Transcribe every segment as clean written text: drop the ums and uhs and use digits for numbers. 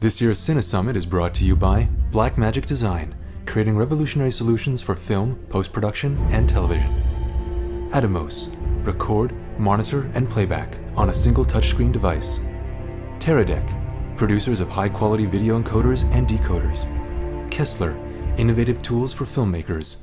This year's Cine Summit is brought to you by Blackmagic Design, creating revolutionary solutions for film, post-production, and television. Atomos, record, monitor, and playback on a single touchscreen device. Teradek, producers of high-quality video encoders and decoders. Kessler, innovative tools for filmmakers.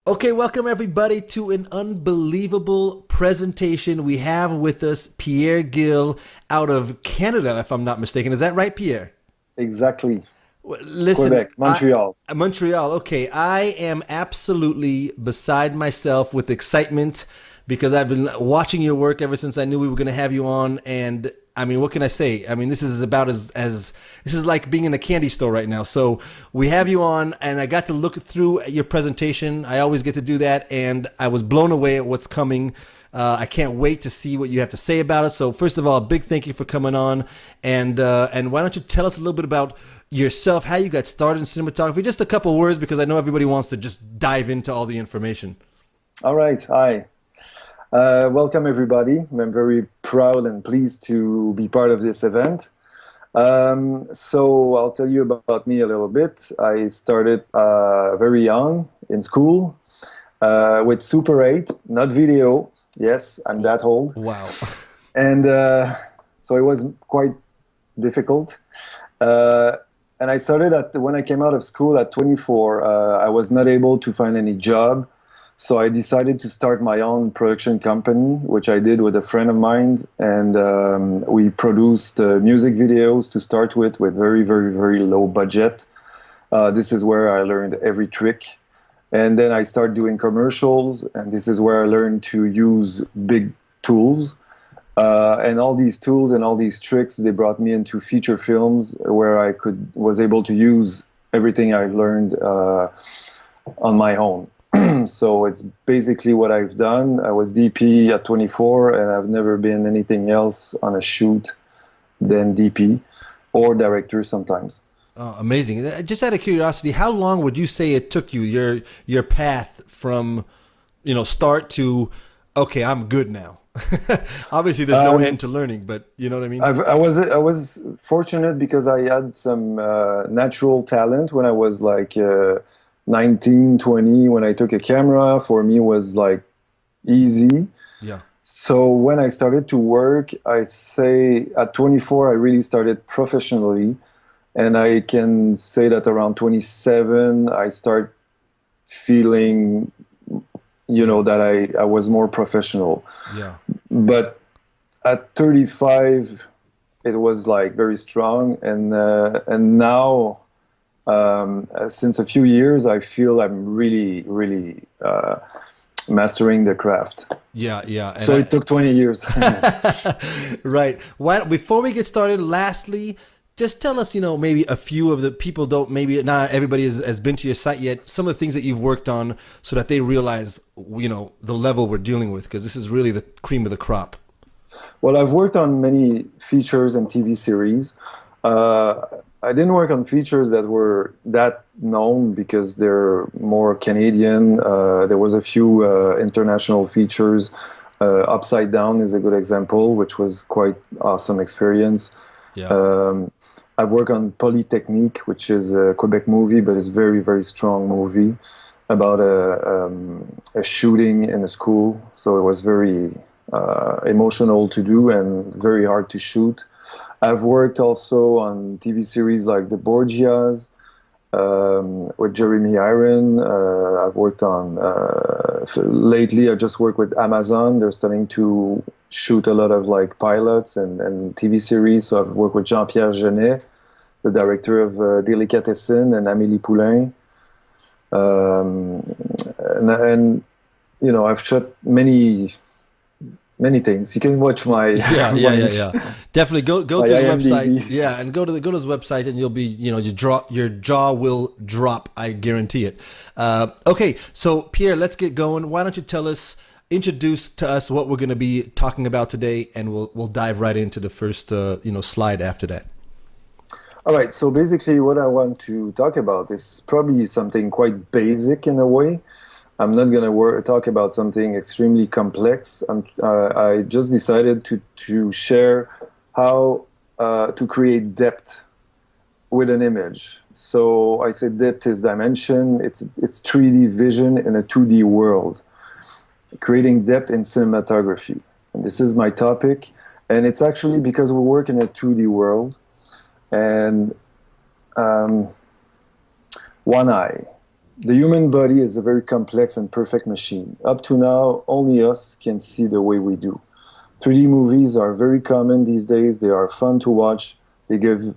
Okay, welcome everybody to an unbelievable presentation. We have with us Pierre Gill out of Canada, if I'm not mistaken. Is that right, Pierre? Exactly. Listen, Quebec, Montreal. Montreal. Okay, I am absolutely beside myself with excitement because I've been watching your work ever since I knew we were going to have you on. And I mean, what can I say? I mean, this is about as this is like being in a candy store right now. So we have you on, and I got to look through your presentation. I always get to do that, and I was blown away at what's coming. I can't wait to see what you have to say about it. So first of all, a big thank you for coming on, and why don't you tell us a little bit about yourself, how you got started in cinematography, just a couple words, because I know everybody wants to just dive into all the information. All right. Hi. Welcome, everybody. I'm very proud and pleased to be part of this event. So I'll tell you about me a little bit. I started very young in school with Super 8, not video. Yes, I'm that old. Wow. And so it was quite difficult. And I started when I came out of school at 24, I was not able to find any job. So I decided to start my own production company, which I did with a friend of mine. And we produced music videos to start with very, very, very low budget. This is where I learned every trick. And then I started doing commercials. And this is where I learned to use big tools. And all these tools and all these tricks, they brought me into feature films where I was able to use everything I learned on my own. So it's basically what I've done. I was DP at 24, and I've never been anything else on a shoot than DP or director sometimes. Oh, amazing. Just out of curiosity, how long would you say it took you, your path from, start to, okay, I'm good now? Obviously, there's no end to learning, but you know what I mean? I was fortunate because I had some natural talent when I was like 19, 20, when I took a camera. For me, was like easy. Yeah. So when I started to work, I say at 24, I really started professionally. And I can say that around 27, I start feeling, that I was more professional. Yeah. But at 35, it was like very strong. And now, since a few years, I feel I'm really, really mastering the craft. Yeah. So it took 20 years. Right. Before we get started, lastly, just tell us, maybe a few of the people maybe not everybody has been to your site yet, some of the things that you've worked on so that they realize, the level we're dealing with, because this is really the cream of the crop. Well, I've worked on many features and TV series. I didn't work on features that were that known because they're more Canadian. There was a few international features. Upside Down is a good example, which was quite awesome experience. Yeah. I've worked on Polytechnique, which is a Quebec movie, but it's a very, very strong movie about a shooting in a school. So it was very emotional to do and very hard to shoot. I've worked also on TV series like The Borgias with Jeremy Iron. I've worked on, lately I just worked with Amazon. They're starting to shoot a lot of like pilots and TV series. So I've worked with Jean-Pierre Genet, the director of Delicatessen, and Amélie Poulain. And you know, I've shot many things. You can watch my yeah. Definitely go to my his IMDb. website. Yeah, and go to his website, and you'll be, you know, your jaw will drop. I guarantee it. Okay, so Pierre, let's get going. Why don't you introduce to us what we're going to be talking about today, and we'll dive right into the first slide after that. All right. So basically, what I want to talk about is probably something quite basic in a way. I'm not going to talk about something extremely complex. I just decided to share how to create depth with an image. So I said depth is dimension. It's 3D vision in a 2D world. Creating depth in cinematography. And this is my topic. And it's actually because we work in a 2D world. And one eye. The human body is a very complex and perfect machine. Up to now, only us can see the way we do. 3D movies are very common these days. They are fun to watch. They give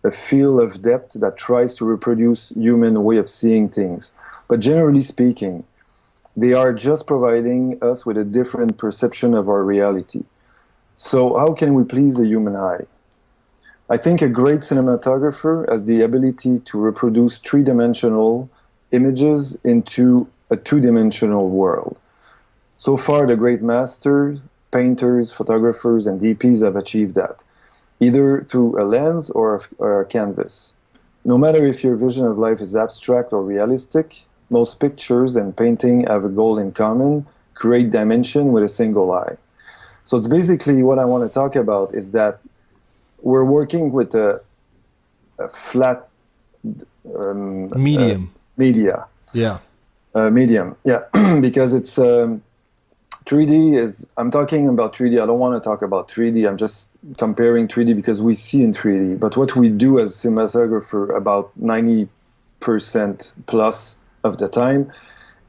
a feel of depth that tries to reproduce human way of seeing things. But generally speaking, they are just providing us with a different perception of our reality. So how can we please the human eye? I think a great cinematographer has the ability to reproduce three-dimensional images into a two-dimensional world. So far, the great masters, painters, photographers, and DPs have achieved that, either through a lens or a canvas. No matter if your vision of life is abstract or realistic, most pictures and painting have a goal in common: create dimension with a single eye. So it's basically what I want to talk about is that we're working with a flat medium. Media. Yeah. Medium. Yeah. Because it's 3D is, I'm talking about 3D. I don't want to talk about 3D. I'm just comparing 3D because we see in 3D. But what we do as cinematographer about 90% plus of the time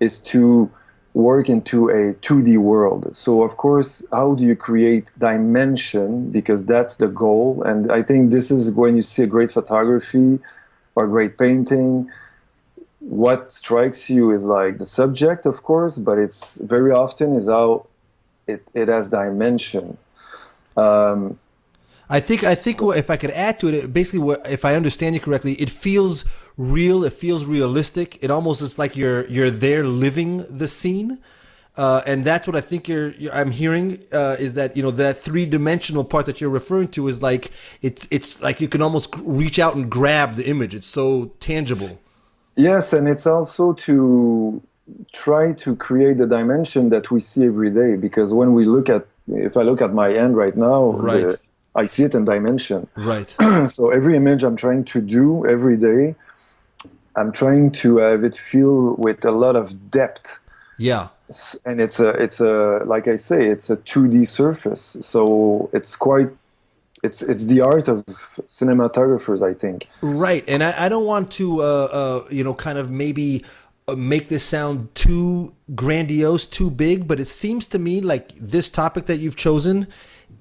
is to work into a 2D world. So of course, how do you create dimension? Because that's the goal. And I think this is when you see a great photography or great painting, what strikes you is like the subject, of course, but it's very often is how it has dimension. I think if I could add to it, basically, if I understand you correctly, it feels real. It feels realistic. It almost is like you're there living the scene, and that's what I think I'm hearing is that, you know, that three-dimensional part that you're referring to is like it's like you can almost reach out and grab the image. It's so tangible. Yes, and it's also to try to create the dimension that we see every day. Because when we if I look at my hand right now, right. I see it in dimension. Right. So every image I'm trying to do every day, I'm trying to have it feel with a lot of depth. Yeah. And it's a like I say, it's a 2D surface. So it's quite. It's the art of cinematographers, I think. Right, and I don't want to, kind of maybe make this sound too grandiose, too big, but it seems to me like this topic that you've chosen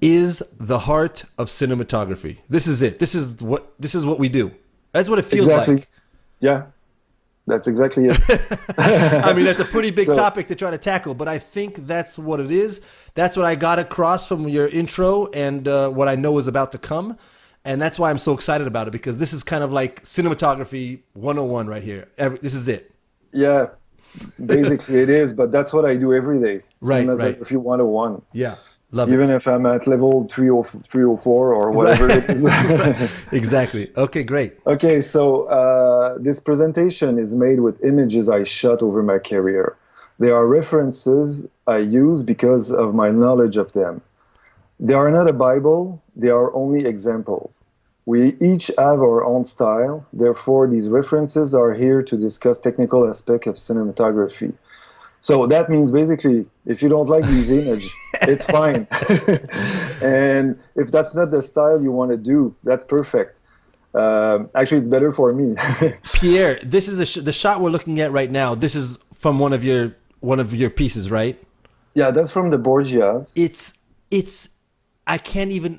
is the heart of cinematography. This is it. This is what we do. That's what it feels like. Yeah. That's exactly it. I mean, that's a pretty big topic to try to tackle, but I think that's what it is. That's what I got across from your intro and what I know is about to come. And that's why I'm so excited about it, because this is kind of like cinematography 101 right here. This is it. Yeah, basically it is, but that's what I do every day. Right. Cinematography 101. Yeah. Love Even it. if I'm at level 304 or whatever it is. Exactly. Okay, great. Okay, so this presentation is made with images I shot over my career. They are references I use because of my knowledge of them. They are not a Bible, they are only examples. We each have our own style, therefore these references are here to discuss technical aspects of cinematography. So that means basically, if you don't like these images, it's fine. And if that's not the style you want to do, that's perfect. Actually, it's better for me. Pierre, this is the shot we're looking at right now. This is from one of your pieces, right? Yeah, that's from the Borgias.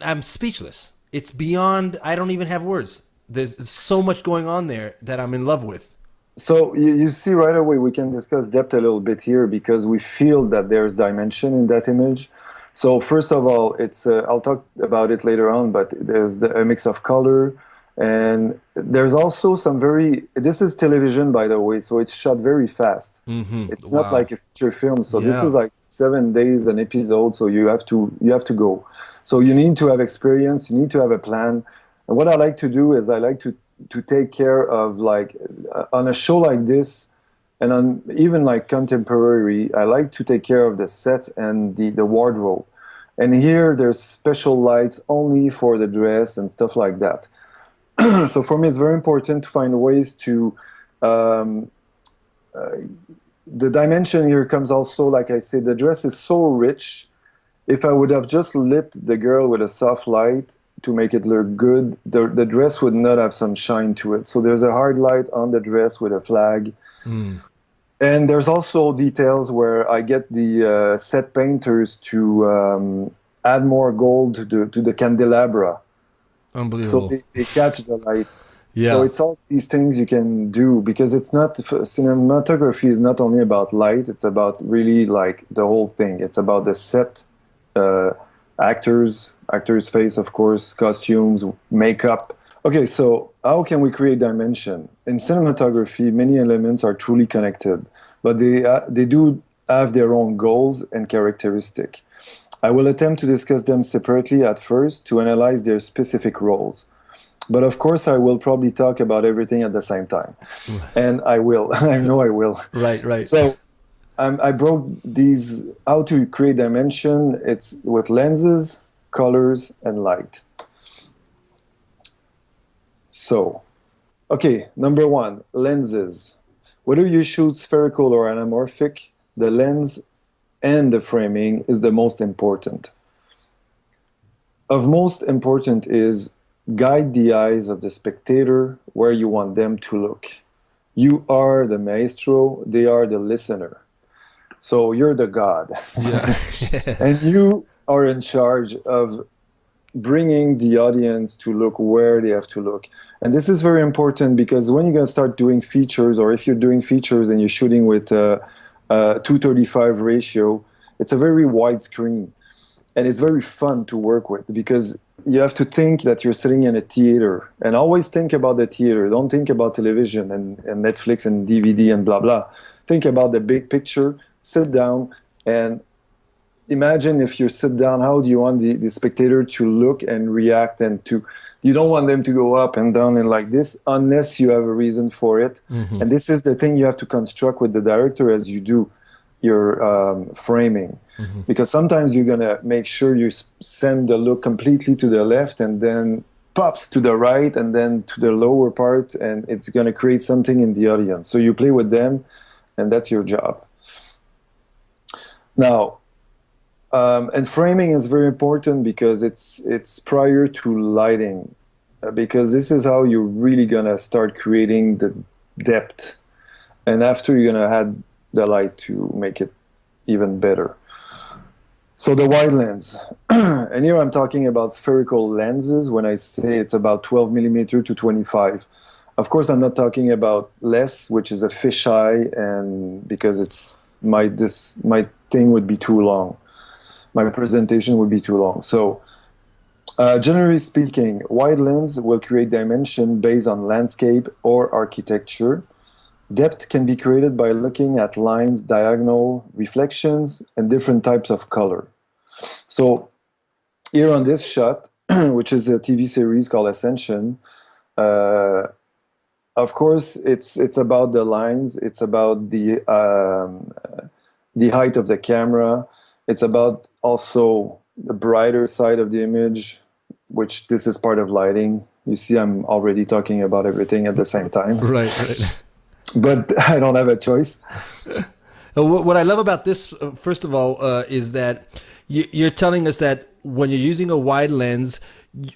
I'm speechless. It's beyond, I don't even have words. There's so much going on there that I'm in love with. So you see right away we can discuss depth a little bit here because we feel that there's dimension in that image. So first of all, it's I'll talk about it later on, but there's a mix of color, and there's also some very. This is television, by the way, so it's shot very fast. It's not Wow. like a feature film. So this Yeah. is like 7 days an episode. So you have to go. So you need to have experience. You need to have a plan. And what I like to do is I like to take care of like on a show like this and on even like contemporary, I like to take care of the sets and the wardrobe. And here there's special lights only for the dress and stuff like that. So for me, it's very important to find ways to um, the dimension here comes also, like I said, the dress is so rich. If I would have just lit the girl with a soft light to make it look good, the dress would not have some shine to it. So there's a hard light on the dress with a flag. And there's also details where I get the set painters to add more gold to the candelabra. So Unbelievable. they catch the light. So Yeah. it's all these things you can do because it's not cinematography is not only about light, it's about really like the whole thing. It's about the set, uh, actors face, of course, costumes, makeup. Okay, so how can we create dimension in cinematography? Many elements are truly connected, but they do have their own goals and characteristic. I will attempt to discuss them separately at first to analyze their specific roles. But of course, I will probably talk about everything at the same time. And I will. I know I will. Right, right. So I broke these how to create dimension. It's with lenses, colors, and light. So, okay, number one, lenses. Whether you shoot spherical or anamorphic, the lens and the framing is the most important. Of most important is guide the eyes of the spectator where you want them to look. You are the maestro, they are the listener. So you're the god. Yeah. And you are in charge of bringing the audience to look where they have to look. And this is very important because when you're going to start doing features, or if you're doing features and you're shooting with a 2:35 ratio, it's a very wide screen. And it's very fun to work with because you have to think that you're sitting in a theater and always think about the theater. Don't think about television and Netflix and DVD and blah, blah. Think about the big picture, sit down and imagine if you sit down, how do you want the spectator to look and react and you don't want them to go up and down and like this unless you have a reason for it. And this is the thing you have to construct with the director as you do your framing. Because sometimes you're going to make sure you send the look completely to the left and then pops to the right and then to the lower part, and it's going to create something in the audience. So you play with them, and that's your job. Now, and framing is very important because it's prior to lighting, because this is how you're really gonna start creating the depth, and after you're gonna add the light to make it even better. So the wide lens, and here I'm talking about spherical lenses when I say it's about 12 millimeter to 25. Of course, I'm not talking about less, which is a fisheye, and because my thing would be too long. My presentation would be too long. So, generally speaking, wide lens will create dimension based on landscape or architecture. Depth can be created by looking at lines, diagonal, reflections, and different types of color. So, here on this shot, which is a TV series called Ascension, of course, it's about the lines. It's about the height of the camera. It's about also the brighter side of the image, which this is part of lighting. You see, I'm already talking about everything at the same time. Right, right. But I don't have a choice. What I love about this, first of all, is that you're telling us that when you're using a wide lens,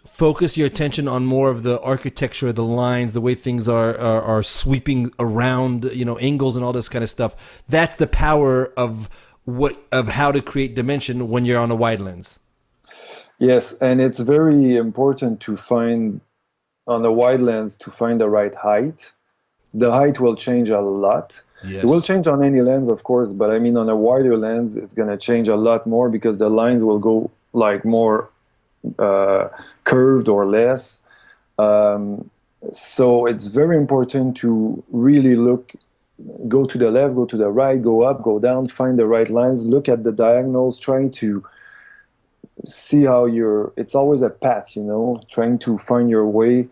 focus your attention on more of the architecture, the lines, the way things are sweeping around, angles and all this kind of stuff. That's the power of how to create dimension when you're on a wide lens. Yes, and it's very important to find on the wide lens to find the right height the height will change a lot. Yes. It will change on any lens, of course, but I mean on a wider lens, it's going to change a lot more because the lines will go like more curved or less. So it's very important to really go to the left, go to the right, go up, go down, find the right lines, look at the diagonals, trying to see how it's always a path, trying to find your way.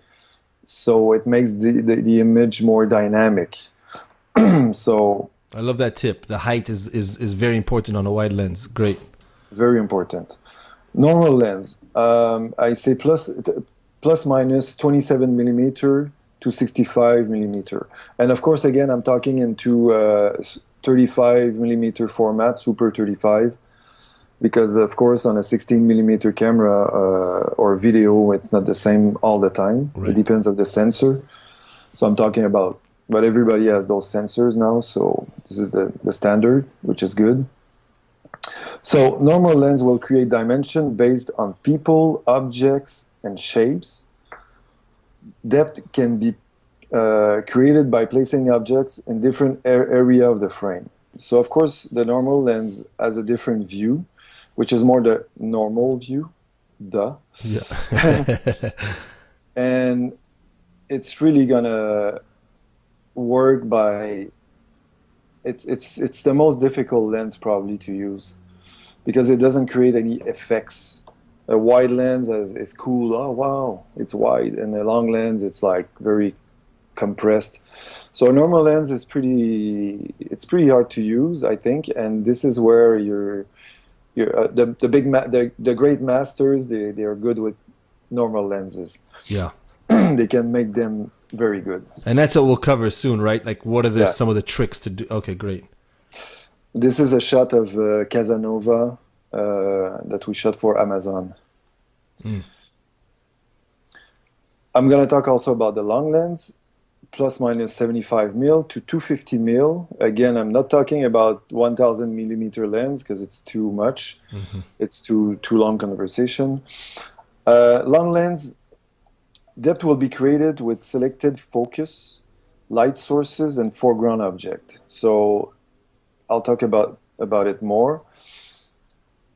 So it makes the image more dynamic. So I love that tip. The height is very important on a wide lens. Great. Very important. Normal lens, I say plus minus 27 millimeter to 65 millimeter. And of course, again, I'm talking into 35 millimeter format, Super 35. Because of course on a 16 millimeter camera or video, it's not the same all the time. Right. It depends on the sensor. So I'm talking about, but everybody has those sensors now. So this is the standard, which is good. So normal lens will create dimension based on people, objects, and shapes. Depth can be created by placing objects in different area of the frame. So of course the normal lens has a different view, which is more the normal view, Yeah. And it's really gonna work by. It's the most difficult lens probably to use, because it doesn't create any effects. A wide lens is cool. Oh wow, it's wide, and a long lens it's like very compressed. So a normal lens is pretty hard to use, I think, and this is where the great masters, they are good with normal lenses. Yeah. They can make them very good. And that's what we'll cover soon, right? Like what are some of the tricks to do? Okay, great. This is a shot of Casanova that we shot for Amazon. I'm going to talk also about the long lens, plus minus 75 mil to 250 mil. Again, I'm not talking about 1000 millimeter lens because it's too much. Mm-hmm. It's too long conversation. Long lens, depth will be created with selected focus, light sources, and foreground object. So I'll talk about it more.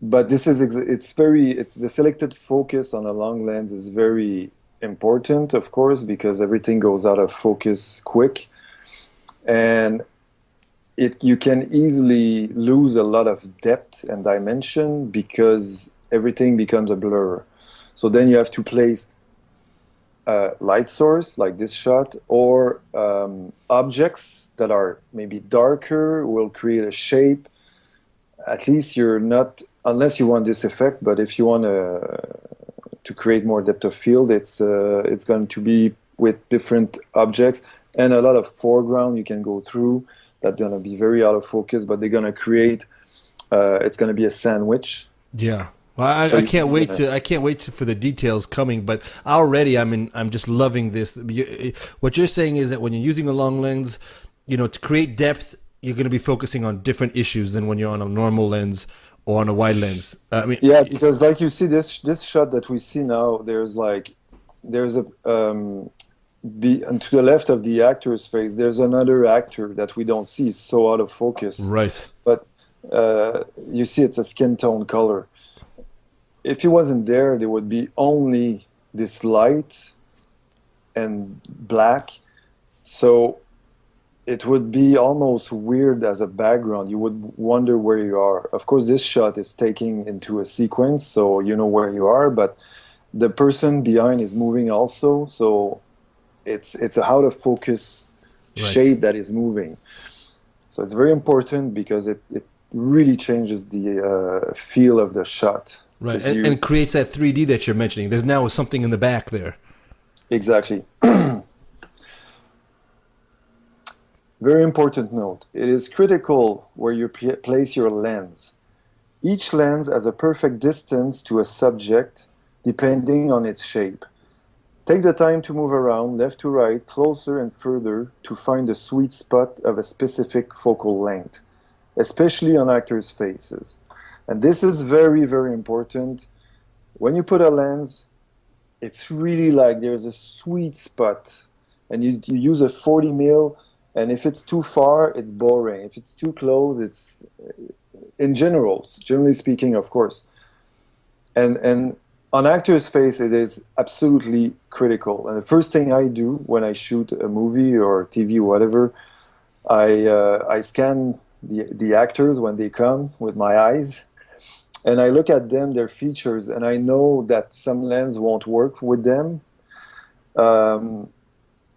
But this is the selected focus on a long lens is very important, of course, because everything goes out of focus quick, and you can easily lose a lot of depth and dimension because everything becomes a blur. So then you have to place a light source like this shot, or objects that are maybe darker will create a shape. At least you're not, unless you want this effect, but if you want to create more depth of field, it's going to be with different objects and a lot of foreground you can go through that's going to be very out of focus, but they're going to create it's going to be a sandwich. Yeah. Well, I can't wait for the details coming, but already I'm just loving this. What you're saying is that when you're using a long lens, to create depth, you're going to be focusing on different issues than when you're on a normal lens or on a wide lens. Yeah, because like you see this shot that we see now, there's a and to the left of the actor's face, there's another actor that we don't see. It's so out of focus. Right. But you see, it's a skin tone color. If he wasn't there, there would be only this light and black. So it would be almost weird as a background. You would wonder where you are. Of course, this shot is taking into a sequence, so you know where you are, but the person behind is moving also, so it's a out of focus shape that is moving. So it's very important because it really changes the feel of the shot. Right, and creates that 3D that you're mentioning. There's now something in the back there. Exactly. Very important note. It is critical where you place your lens. Each lens has a perfect distance to a subject depending on its shape. Take the time to move around left to right, closer and further to find the sweet spot of a specific focal length, especially on actors' faces. And this is very, very important. When you put a lens, it's really like there's a sweet spot. and you use a 40 mil, and if it's too far, it's boring. If it's too close, it's in general, generally speaking, of course. And on actor's face, it is absolutely critical. And the first thing I do when I shoot a movie or TV or whatever, I scan the actors when they come with my eyes, and I look at them, their features, and I know that some lens won't work with them.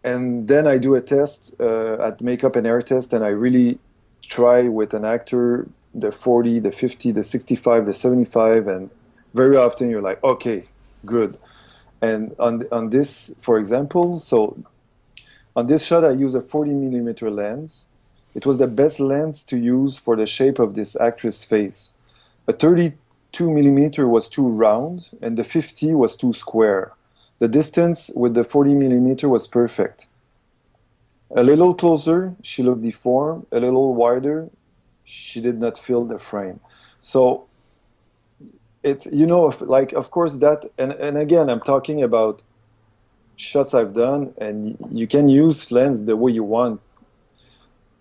And then I do a test at makeup and hair test, and I really try with an actor the 40, the 50, the 65, the 75, and very often you're like, okay, good. And on this, for example, so on this shot I use a 40 millimeter lens. It was the best lens to use for the shape of this actress' face. A 32 millimeter was too round, and the 50 was too square. The distance with the 40 millimeter was perfect. A little closer, she looked deformed. A little wider, she did not fill the frame. So it's, you know, like, of course that, and again, I'm talking about shots I've done, and you can use lens the way you want,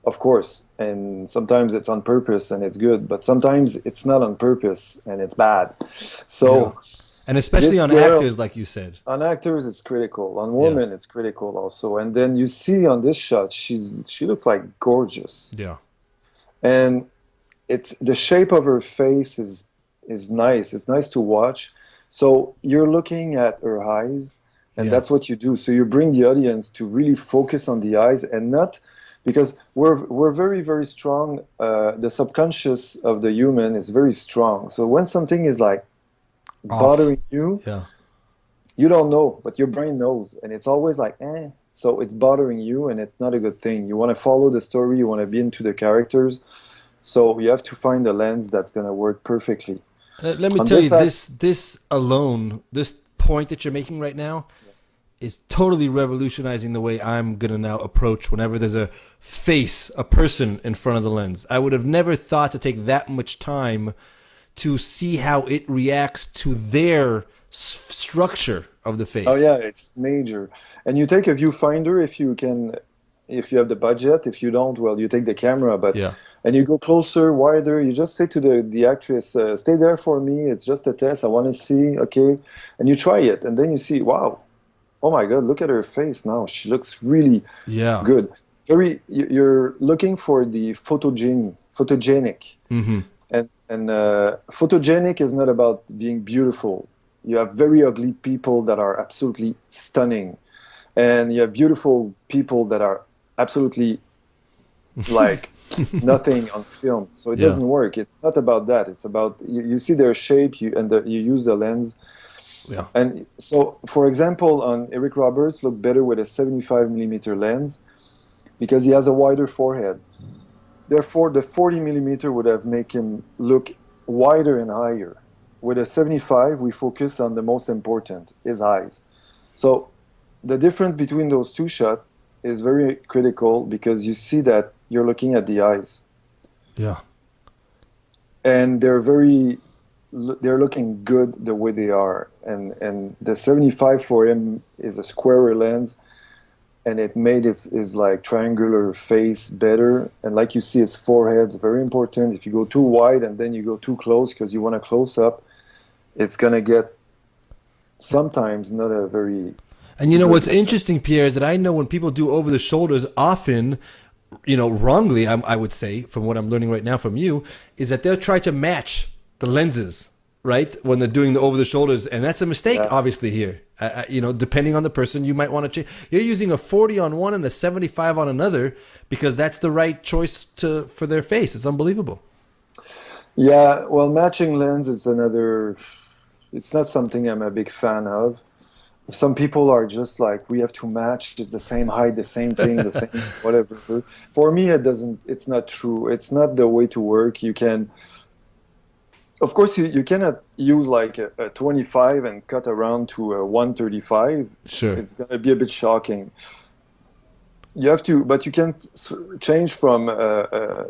of course, and sometimes it's on purpose and it's good, but sometimes it's not on purpose and it's bad. So Yeah. And especially on girl, actors, like you said. on actors it's critical, on women it's critical also. And then you see on this shot, she looks like gorgeous. Yeah. And it's the shape of her face is nice. It's nice to watch. So you're looking at her eyes, and that's what you do. So you bring the audience to really focus on the eyes, and not because we're very, very strong. The subconscious of the human is very strong. So when something is like bothering you, you don't know, but your brain knows, and it's always like, eh. So it's bothering you, and it's not a good thing. You want to follow the story. You want to be into the characters. So you have to find a lens that's going to work perfectly. Let me tell you, this alone, this point that you're making right now, is totally revolutionizing the way I'm going to now approach whenever there's a face, a person in front of the lens. I would have never thought to take that much time to see how it reacts to their structure of the face. Oh yeah, it's major. And you take a viewfinder if you can, if you have the budget. If you don't, well, you take the camera, but and you go closer, wider. You just say to the actress, stay there for me. It's just a test. I want to see, okay? And you try it, and then you see, wow, oh my God, look at her face now. She looks really good. You're looking for the photogenic. Mm-hmm. And photogenic is not about being beautiful. You have very ugly people that are absolutely stunning, and you have beautiful people that are absolutely like nothing on film. So it doesn't work. It's not about that. It's about you see their shape, you use the lens. Yeah. And so, for example, on Eric Roberts, look better with a 75 millimeter lens because he has a wider forehead. Therefore, the 40 millimeter would have made him look wider and higher. With a 75, we focus on the most important, his eyes. So the difference between those two shots is very critical because you see that you're looking at the eyes. Yeah. And they're looking good the way they are. And the 75 for him is a squarer lens, and it made his like triangular face better. And like you see, his forehead's very important. If you go too wide and then you go too close because you want a close up, it's gonna get sometimes not a very. And you know what's interesting, Pierre, is that I know when people do over the shoulders, often, you know, wrongly, I would say, from what I'm learning right now from you, is that they'll try to match the lenses, right, when they're doing the over the shoulders, and that's a mistake, obviously here. You know, depending on the person, you might want to change. You're using a 40 on one and a 75 on another because that's the right choice for their face. It's unbelievable. Yeah, well, matching lens is another. It's not something I'm a big fan of. Some people are just like, we have to match. It's the same height, the same thing, the same whatever. For me, it doesn't. It's not true. It's not the way to work. You can. Of course, you cannot use like a 25 and cut around to a 135. Sure. It's going to be a bit shocking. You have to, but you can change from a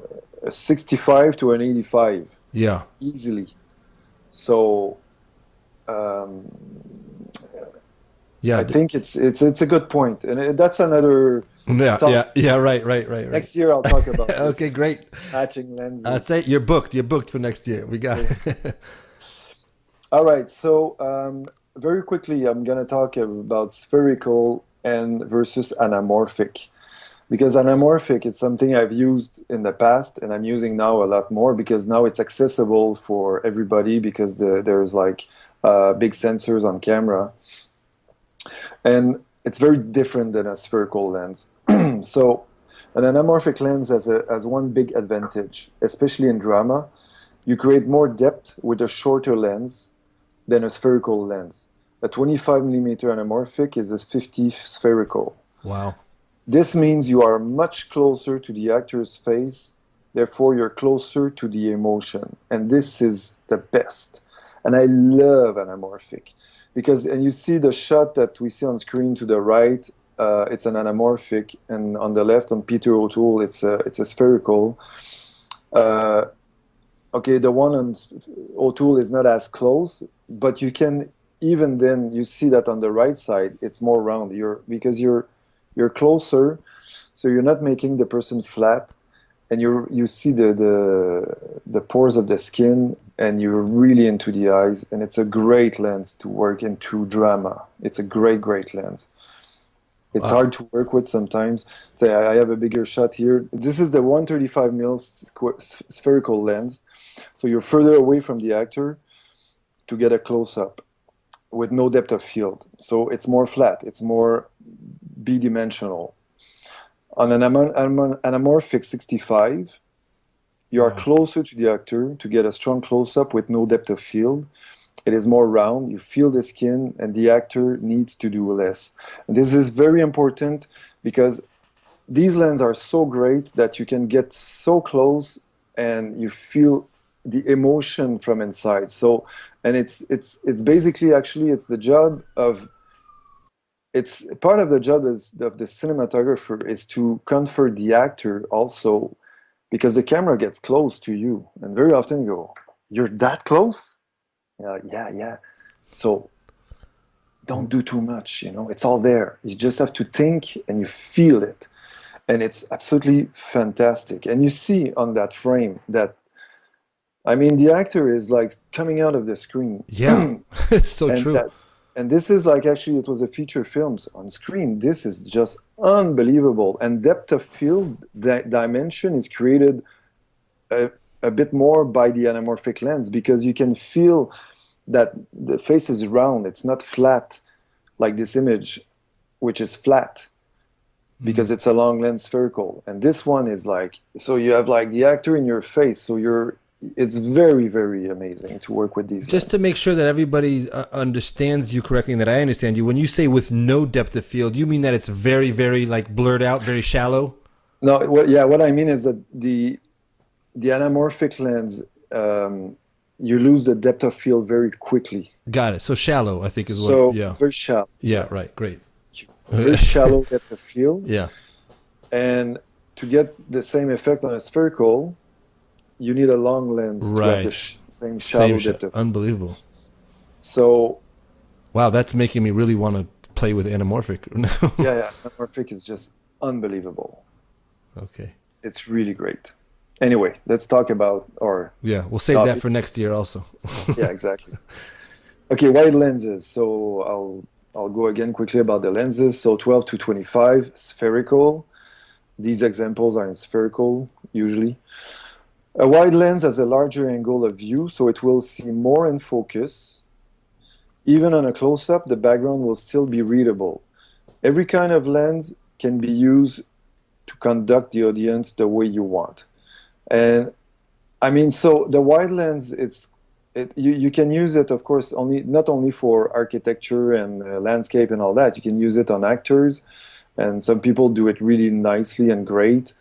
65 to an 85. Yeah. Easily. So, Yeah. I think it's a good point, and that's another Yeah, topic. yeah, right. Next year I'll talk about this. Okay, great. Matching lenses. I'd say you're booked. You're booked for next year. We got it. All right, so very quickly, I'm gonna talk about spherical and versus anamorphic, because anamorphic is something I've used in the past and I'm using now a lot more because now it's accessible for everybody because there's like big sensors on camera, and it's very different than a spherical lens. So an anamorphic lens has one big advantage, especially in drama. You create more depth with a shorter lens than a spherical lens. A 25 millimeter anamorphic is a 50 spherical. Wow. This means you are much closer to the actor's face, therefore you're closer to the emotion. And this is the best. And I love anamorphic because, and you see the shot that we see on screen to the right, it's an anamorphic, and on the left, on Peter O'Toole, it's a spherical. Okay, the one on O'Toole is not as close, but you can even then you see that on the right side it's more round. Because you're closer, so you're not making the person flat, and you see the pores of the skin, and you're really into the eyes, and it's a great lens to work into drama. It's a great lens. It's hard to work with sometimes. Say I have a bigger shot here. This is the 135 mil spherical lens. So you're further away from the actor to get a close-up with no depth of field. So it's more flat. It's more bidimensional. On an anamorphic 65, you are closer to the actor to get a strong close-up with no depth of field. It is more round. You feel the skin, and the actor needs to do less. And this is very important because these lenses are so great that you can get so close and you feel the emotion from inside. So, and it's basically actually it's the job of, it's part of the job is of the cinematographer is to comfort the actor also, because the camera gets close to you, and very often you go, "You're that close?" Yeah. So don't do too much. It's all there. You just have to think, and you feel it, and it's absolutely fantastic. And you see on that frame that. I mean, the actor is like coming out of the screen. Yeah, it's so true. And this is like, actually, it was a feature film on screen. This is just unbelievable. And depth of field dimension is created a bit more by the anamorphic lens, because you can feel that the face is round. It's not flat like this image, which is flat because it's a long lens spherical. And this one is like, so you have like the actor in your face. So it's very, very amazing to work with these. Just to make sure that everybody understands you correctly and that I understand you, when you say with no depth of field, you mean that it's very, very like blurred out, very shallow? No, what I mean is that the anamorphic lens, you lose the depth of field very quickly. Got it. So shallow, I think is so what. Yeah. It's very shallow. Yeah. Right. Great. It's very shallow depth of field. Yeah. And to get the same effect on a spherical, you need a long lens to have the same shallow depth of field. Unbelievable. So. Wow, that's making me really want to play with anamorphic. yeah. Anamorphic is just unbelievable. Okay. It's really great. Anyway, let's talk about yeah, we'll save that for next year also. Yeah, exactly. Okay, wide lenses. So I'll go again quickly about the lenses. So 12 to 25, spherical. These examples are in spherical, usually. A wide lens has a larger angle of view, so it will see more in focus. Even on a close-up, the background will still be readable. Every kind of lens can be used to conduct the audience the way you want. And I mean, so the wide lens, you can use it, of course, not only for architecture and landscape and all that. You can use it on actors, and some people do it really nicely and great.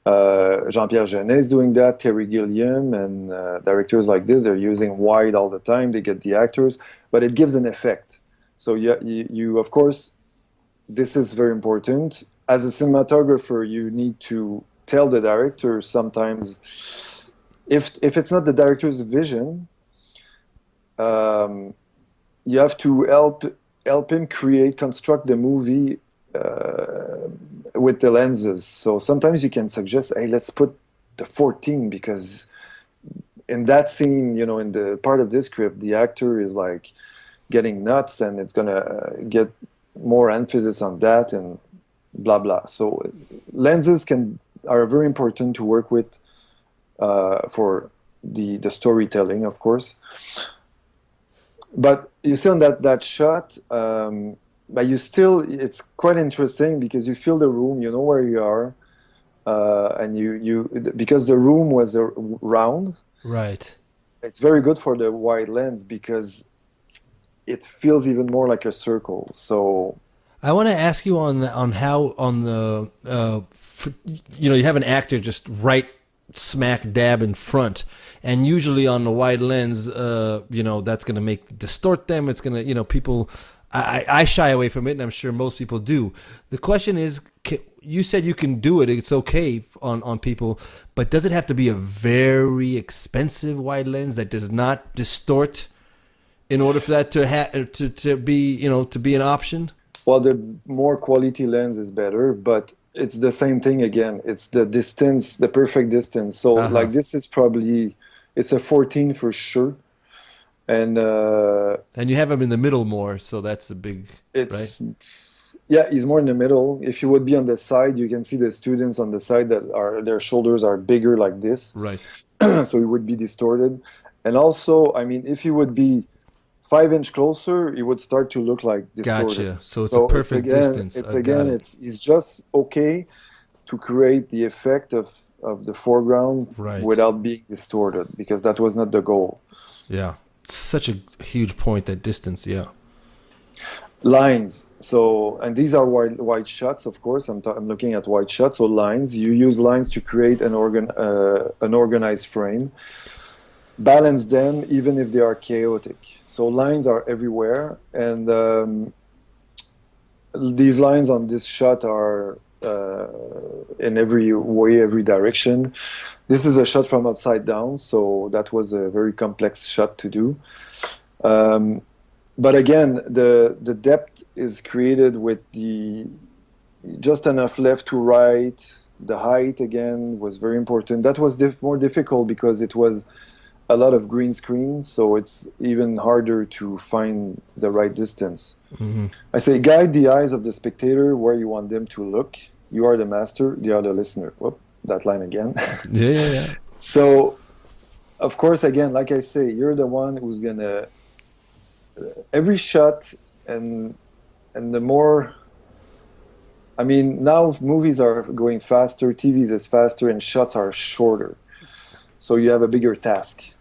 Jean-Pierre Jeunet is doing that, Terry Gilliam, and directors like this, they're using wide all the time. They get the actors, but it gives an effect. So you of course, this is very important. As a cinematographer, you need to tell the director sometimes, if it's not the director's vision, you have to help help him construct the movie with the lenses. So sometimes you can suggest, hey, let's put the 14 because in that scene, you know, in the part of this script, the actor is like getting nuts and it's gonna get more emphasis on that and blah blah. So lenses are very important to work with for the storytelling, of course. But you see on that shot, but it's quite interesting because you feel the room, you know where you are, and because the room was round. Right. It's very good for the wide lens because it feels even more like a circle. So I want to ask you on the you know, you have an actor just right smack dab in front, and usually on the wide lens, you know, that's going to distort them. It's going to, you know, people. I shy away from it, and I'm sure most people do. The question is, you said you can do it. It's okay on people, but does it have to be a very expensive wide lens that does not distort in order for that to be, you know, to be an option? Well, the more quality lens is better, but it's the same thing again. It's the distance, the perfect distance. So like this is it's a 14 for sure. And you have him in the middle more, so that's a big, right? Yeah, he's more in the middle. If you would be on the side, you can see the students on the side their shoulders are bigger like this. Right. So it would be distorted. And also, I mean, if he would be 5 inch closer, it would start to look like distorted. Gotcha. So it's a perfect distance. It's just okay to create the effect of the foreground without being distorted, because that was not the goal. Yeah. Such a huge point, that distance. Yeah. Lines. So, and these are wide shots, of course. I'm looking at wide shots. So lines, you use lines to create an organized frame. Balance them even if they are chaotic. So lines are everywhere, and these lines on this shot are in every way, every direction. This is a shot from upside down, so that was a very complex shot to do. But again, the depth is created with just enough left to right. The height, again, was very important. That was more difficult because it was a lot of green screen, so it's even harder to find the right distance. Mm-hmm. I say, guide the eyes of the spectator where you want them to look. You are the master, they are the listener. Whoop, that line again. Yeah. So, of course, again, like I say, you're the one who's gonna every shot and the more. I mean, now movies are going faster, TVs is faster, and shots are shorter. So you have a bigger task.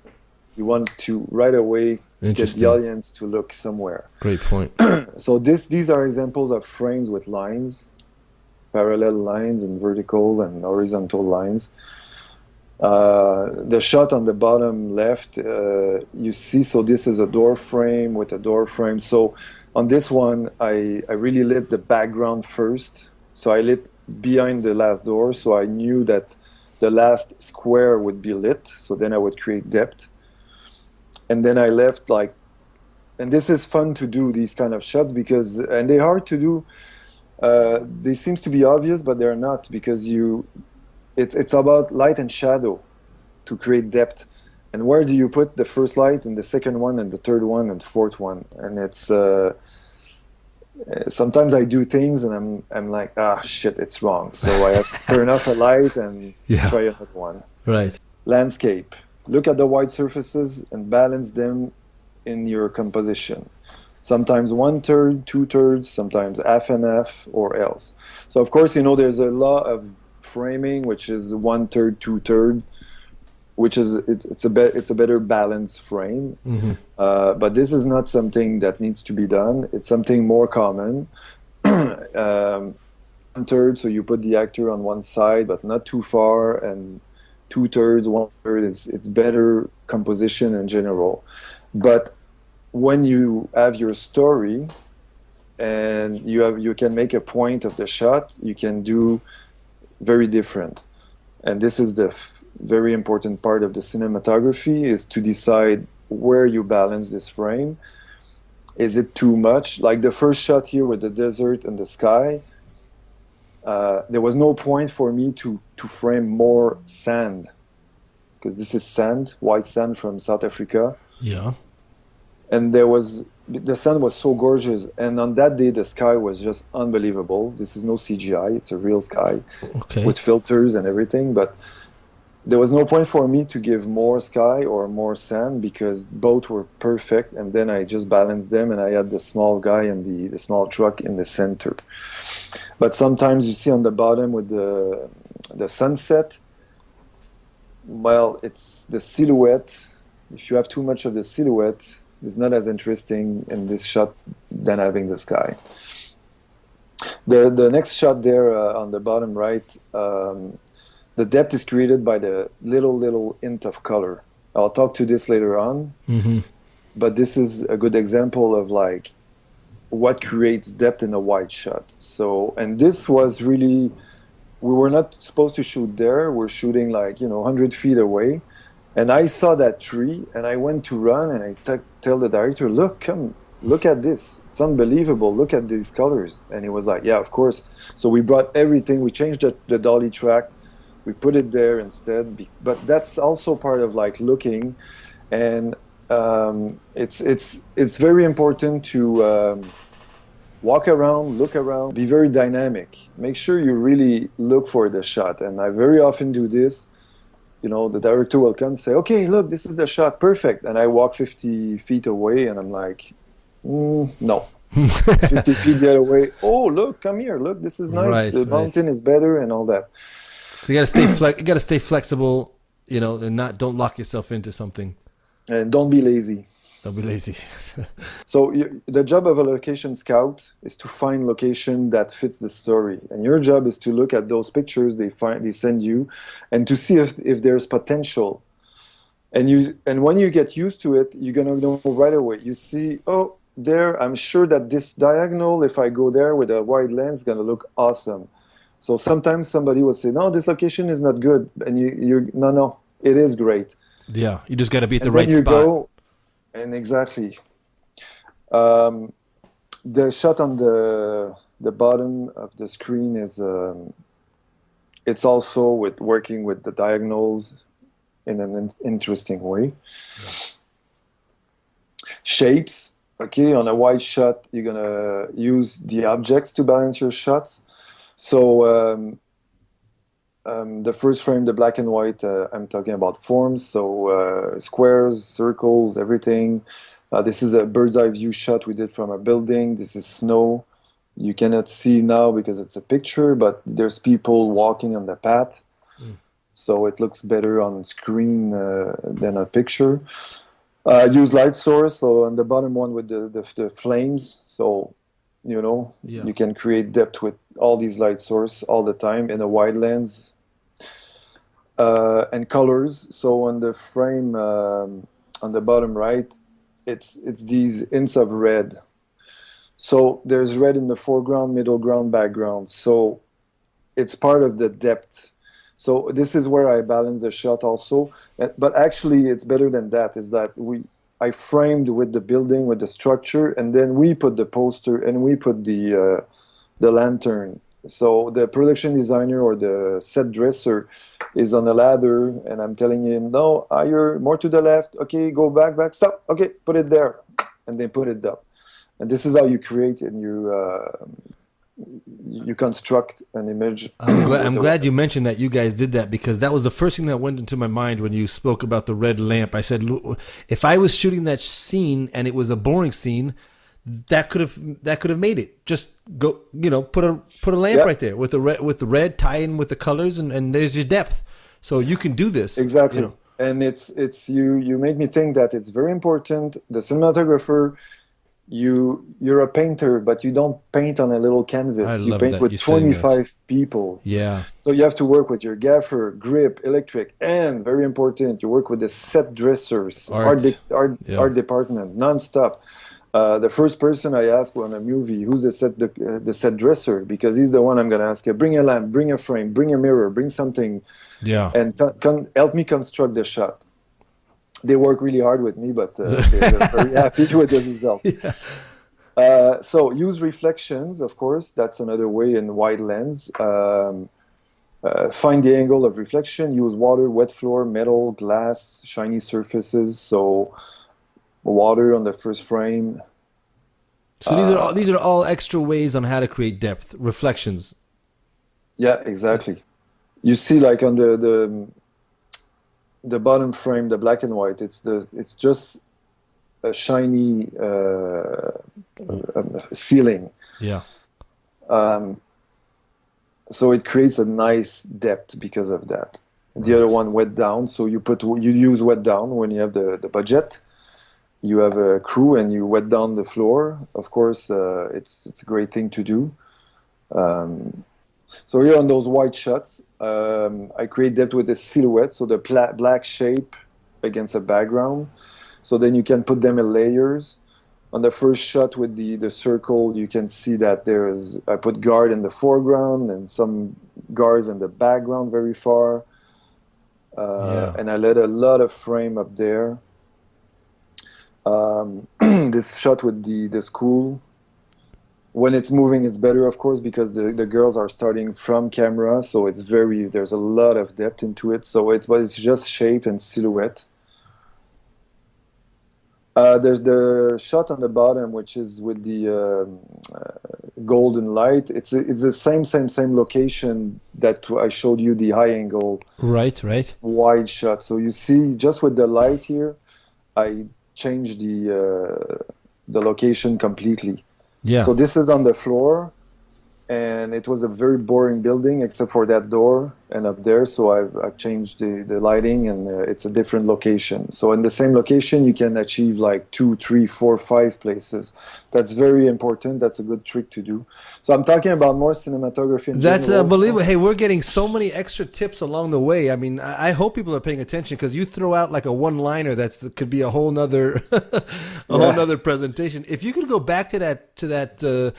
You want to right away get the audience to look somewhere. Great point. So these are examples of frames with lines, parallel lines and vertical and horizontal lines. The shot on the bottom left, you see, so this is a door frame with a door frame. So on this one, I really lit the background first. So I lit behind the last door, so I knew that the last square would be lit, so then I would create depth. And then I left and this is fun to do, these kind of shots, and they're hard to do. They seems to be obvious, but they're not, because it's about light and shadow to create depth. And where do you put the first light and the second one and the third one and the fourth one? And it's sometimes I do things and I'm like, shit, it's wrong. So I have to turn off a light and try another one. Right. Landscape. Look at the white surfaces and balance them in your composition. Sometimes 1/3, 2/3, sometimes half and half, or else. So of course, there's a law of framing, which is 1/3, 2/3, which is it's a better balanced frame. Mm-hmm. But this is not something that needs to be done. It's something more common. 1/3, so you put the actor on one side, but not too far, and 2/3, 1/3. It's better composition in general. But when you have your story and you can make a point of the shot, you can do very different. And this is the very important part of the cinematography, is to decide where you balance this frame. Is it too much? Like the first shot here with the desert and the sky, there was no point for me to frame more sand, because this is sand, white sand from South Africa. Yeah. And the sun was so gorgeous, and on that day the sky was just unbelievable. This is no CGI, it's a real sky, Okay. with filters and everything, but there was no point for me to give more sky or more sand, because both were perfect, and then I just balanced them, and I had the small guy and the small truck in the center. But sometimes you see on the bottom with the sunset, well, it's the silhouette. If you have too much of the silhouette, it's not as interesting in this shot than having the sky. The next shot there on the bottom right, the depth is created by the little hint of color. I'll talk to this later on, but this is a good example of like what creates depth in a wide shot. So, and this was really, we were not supposed to shoot there. We're shooting like, 100 feet away. And I saw that tree, and I went to run, and I tell the director, look at this. It's unbelievable. Look at these colors. And he was like, yeah, of course. So we brought everything. We changed the dolly track. We put it there instead. But that's also part of like looking. And it's very important to walk around, look around, be very dynamic. Make sure you really look for the shot. And I very often do this. The director will come and say, okay, look, this is the shot, perfect. And I walk 50 feet away, and I'm like, no. 50 feet the other way. Oh, look, come here. Look, this is nice. The mountain is better and all that. So you got to stay flexible, and don't lock yourself into something. And don't be lazy. Don't be lazy. So the job of a location scout is to find location that fits the story, and your job is to look at those pictures they send you, and to see if there's potential. And when you get used to it, you're gonna know right away. You see, oh, there, I'm sure that this diagonal, if I go there with a wide lens, is gonna look awesome. So sometimes somebody will say, no, this location is not good, and no, it is great. Yeah, you just got to be at the right spot. And exactly. The shot on the bottom of the screen is it's also working with the diagonals in an interesting way. Yeah. Shapes. Okay, on a wide shot, you're gonna use the objects to balance your shots. So the first frame, the black and white, I'm talking about forms, so squares, circles, everything. This is a bird's eye view shot we did from a building. This is snow. You cannot see now because it's a picture, but there's people walking on the path. So it looks better on screen than a picture. Use light source, so on the bottom one with the flames. So, you can create depth with all these light source all the time in a wide lens. And colors. So on the frame on the bottom right, it's these hints of red. So there's red in the foreground, middle ground, background. So it's part of the depth. So this is where I balance the shot also. But actually, it's better than that. Is that I framed with the building, with the structure, and then we put the poster and we put the lantern. So the production designer or the set dresser is on a ladder, and I'm telling him, no, higher, more to the left. Okay, go back, stop. Okay, put it there, and then put it up. And this is how you create and you construct an image. I'm glad you mentioned that you guys did that, because that was the first thing that went into my mind when you spoke about the red lamp. I said, if I was shooting that scene and it was a boring scene, that could have made it. Just go, put a lamp right there with the red, tie in with the colors, and there's your depth. So you can do this exactly. And it's you make me think that it's very important. The cinematographer, you're a painter, but you don't paint on a little canvas. You paint with 25 people. Yeah. So you have to work with your gaffer, grip, electric, and very important, you work with the set dressers, art department, nonstop. The first person I ask on a movie, who's the set dresser, because he's the one I'm going to ask. Bring a lamp, bring a frame, bring a mirror, bring something, and help me construct the shot. they work really hard with me, but they're very happy with the result. Yeah. So use reflections, of course. That's another way in wide lens. Find the angle of reflection. Use water, wet floor, metal, glass, shiny surfaces. So water on the first frame. So these are all extra ways on how to create depth, reflections. Yeah, exactly. You see, like on the bottom frame, the black and white. It's just a shiny ceiling. Yeah. So it creates a nice depth because of that. The other one, wet down. So you use wet down when you have the budget. You have a crew and you wet down the floor. Of course, it's a great thing to do. So here on those white shots, I create depth with the silhouette, so the black shape against a background. So then you can put them in layers. On the first shot with the circle, you can see that I put guard in the foreground and some guards in the background very far. And I let a lot of frame up there. This shot with the school, when it's moving, it's better, of course, because the girls are starting from camera, so there's a lot of depth into it. So it's just shape and silhouette. There's the shot on the bottom, which is with the golden light. It's the same location that I showed you, the high angle, right, wide shot. So you see, just with the light here, I changed the location completely. Yeah. So this is on the floor, and it was a very boring building except for that door and up there. So I've changed the lighting, and it's a different location. So in the same location, you can achieve like 2, 3, 4, 5 places. That's very important. That's a good trick to do. So I'm talking about more cinematography. That's unbelievable. Hey, we're getting so many extra tips along the way. I mean, I hope people are paying attention, because you throw out like a one-liner that could be a whole nother whole nother presentation. If you could go back to that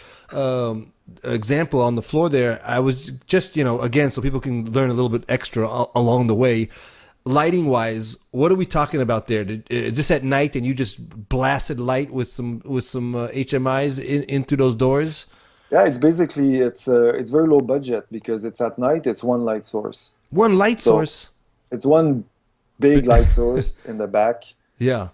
example on the floor there, I was just, again, so people can learn a little bit extra along the way. Lighting wise, what are we talking about there? Is this at night and you just blasted light with some HMIs into those doors? Yeah, it's very low budget because it's at night. It's one light source. One light source. It's one big light source in the back. Yeah.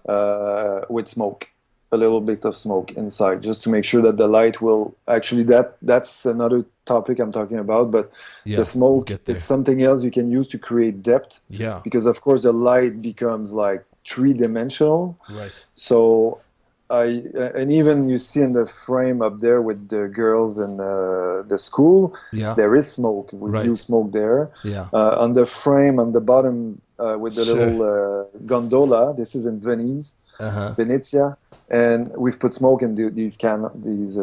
With smoke. A little bit of smoke inside, just to make sure that the light will actually, that's another topic I'm talking about, but the smoke is something else you can use to create depth. Yeah. Because of course the light becomes like 3-dimensional. Right. So and even you see in the frame up there with the girls and the school, there is smoke. We use smoke there. Yeah. On the frame on the bottom with the little gondola, this is in Venice, Venezia. And we've put smoke in these canals.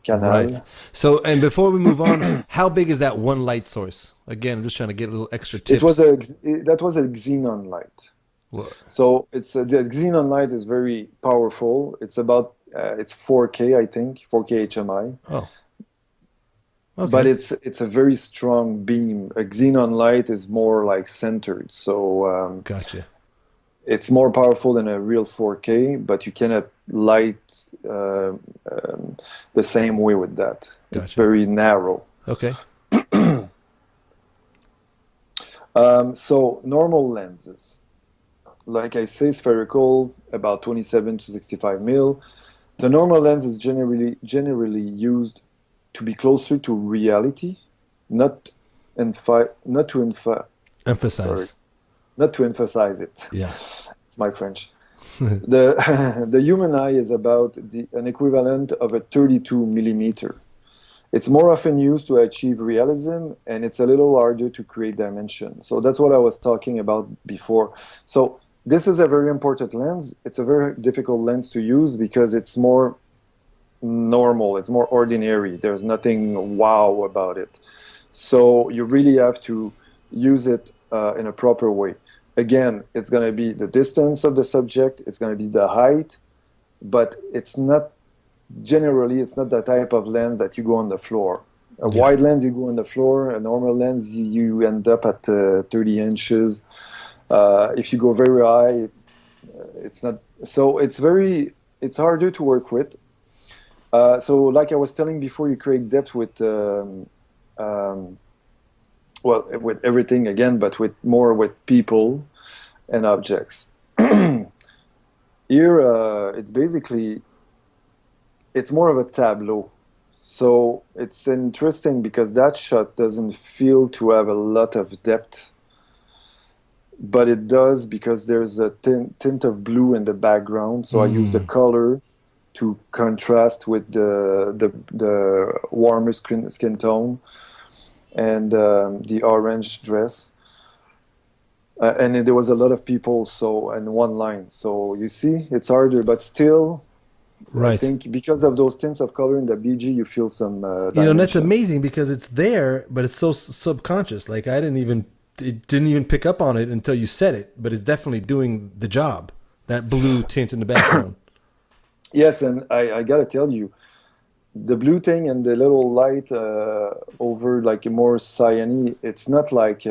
Right. So, and before we move on, how big is that one light source? Again, I'm just trying to get a little extra tips. That was a xenon light. What? So the xenon light is very powerful. It's about it's 4K, I think, 4K HMI. Oh. Okay. But it's a very strong beam. A xenon light is more like centered. So gotcha. It's more powerful than a real 4K, but you cannot light the same way with that. Gotcha. It's very narrow. Okay. So normal lenses, like I say, spherical, about 27 to 65 mil. The normal lens is generally used to be closer to reality, not to emphasize it. Yeah, it's my French. The human eye is about an equivalent of a 32 millimeter. It's more often used to achieve realism, and it's a little harder to create dimension. So that's what I was talking about before. So this is a very important lens. It's a very difficult lens to use because it's more normal, it's more ordinary. There's nothing wow about it. So you really have to use it in a proper way. Again, it's going to be the distance of the subject, it's going to be the height, but it's not the type of lens that you go on the floor. A wide lens, you go on the floor. A normal lens, you end up at 30 inches. If you go very high, it's not so it's harder to work with. So like I was telling before, you create depth with um, well, with everything again, but with people and objects. Here, it's more of a tableau. So it's interesting because that shot doesn't feel to have a lot of depth, but it does because there's a tint of blue in the background. So I use the color to contrast with the warmer skin tone and the orange dress. And there was a lot of people, so and one line. So you see, it's harder, but still, Right. I think because of those tints of color in the BG, you feel some You know, and that's dimension. amazing because it's there, but it's so subconscious. Like it didn't even pick up on it until you said it, but it's definitely doing the job. That blue tint in the background. Yes, and I gotta tell you, the blue thing and the little light over like a more cyany, it's not like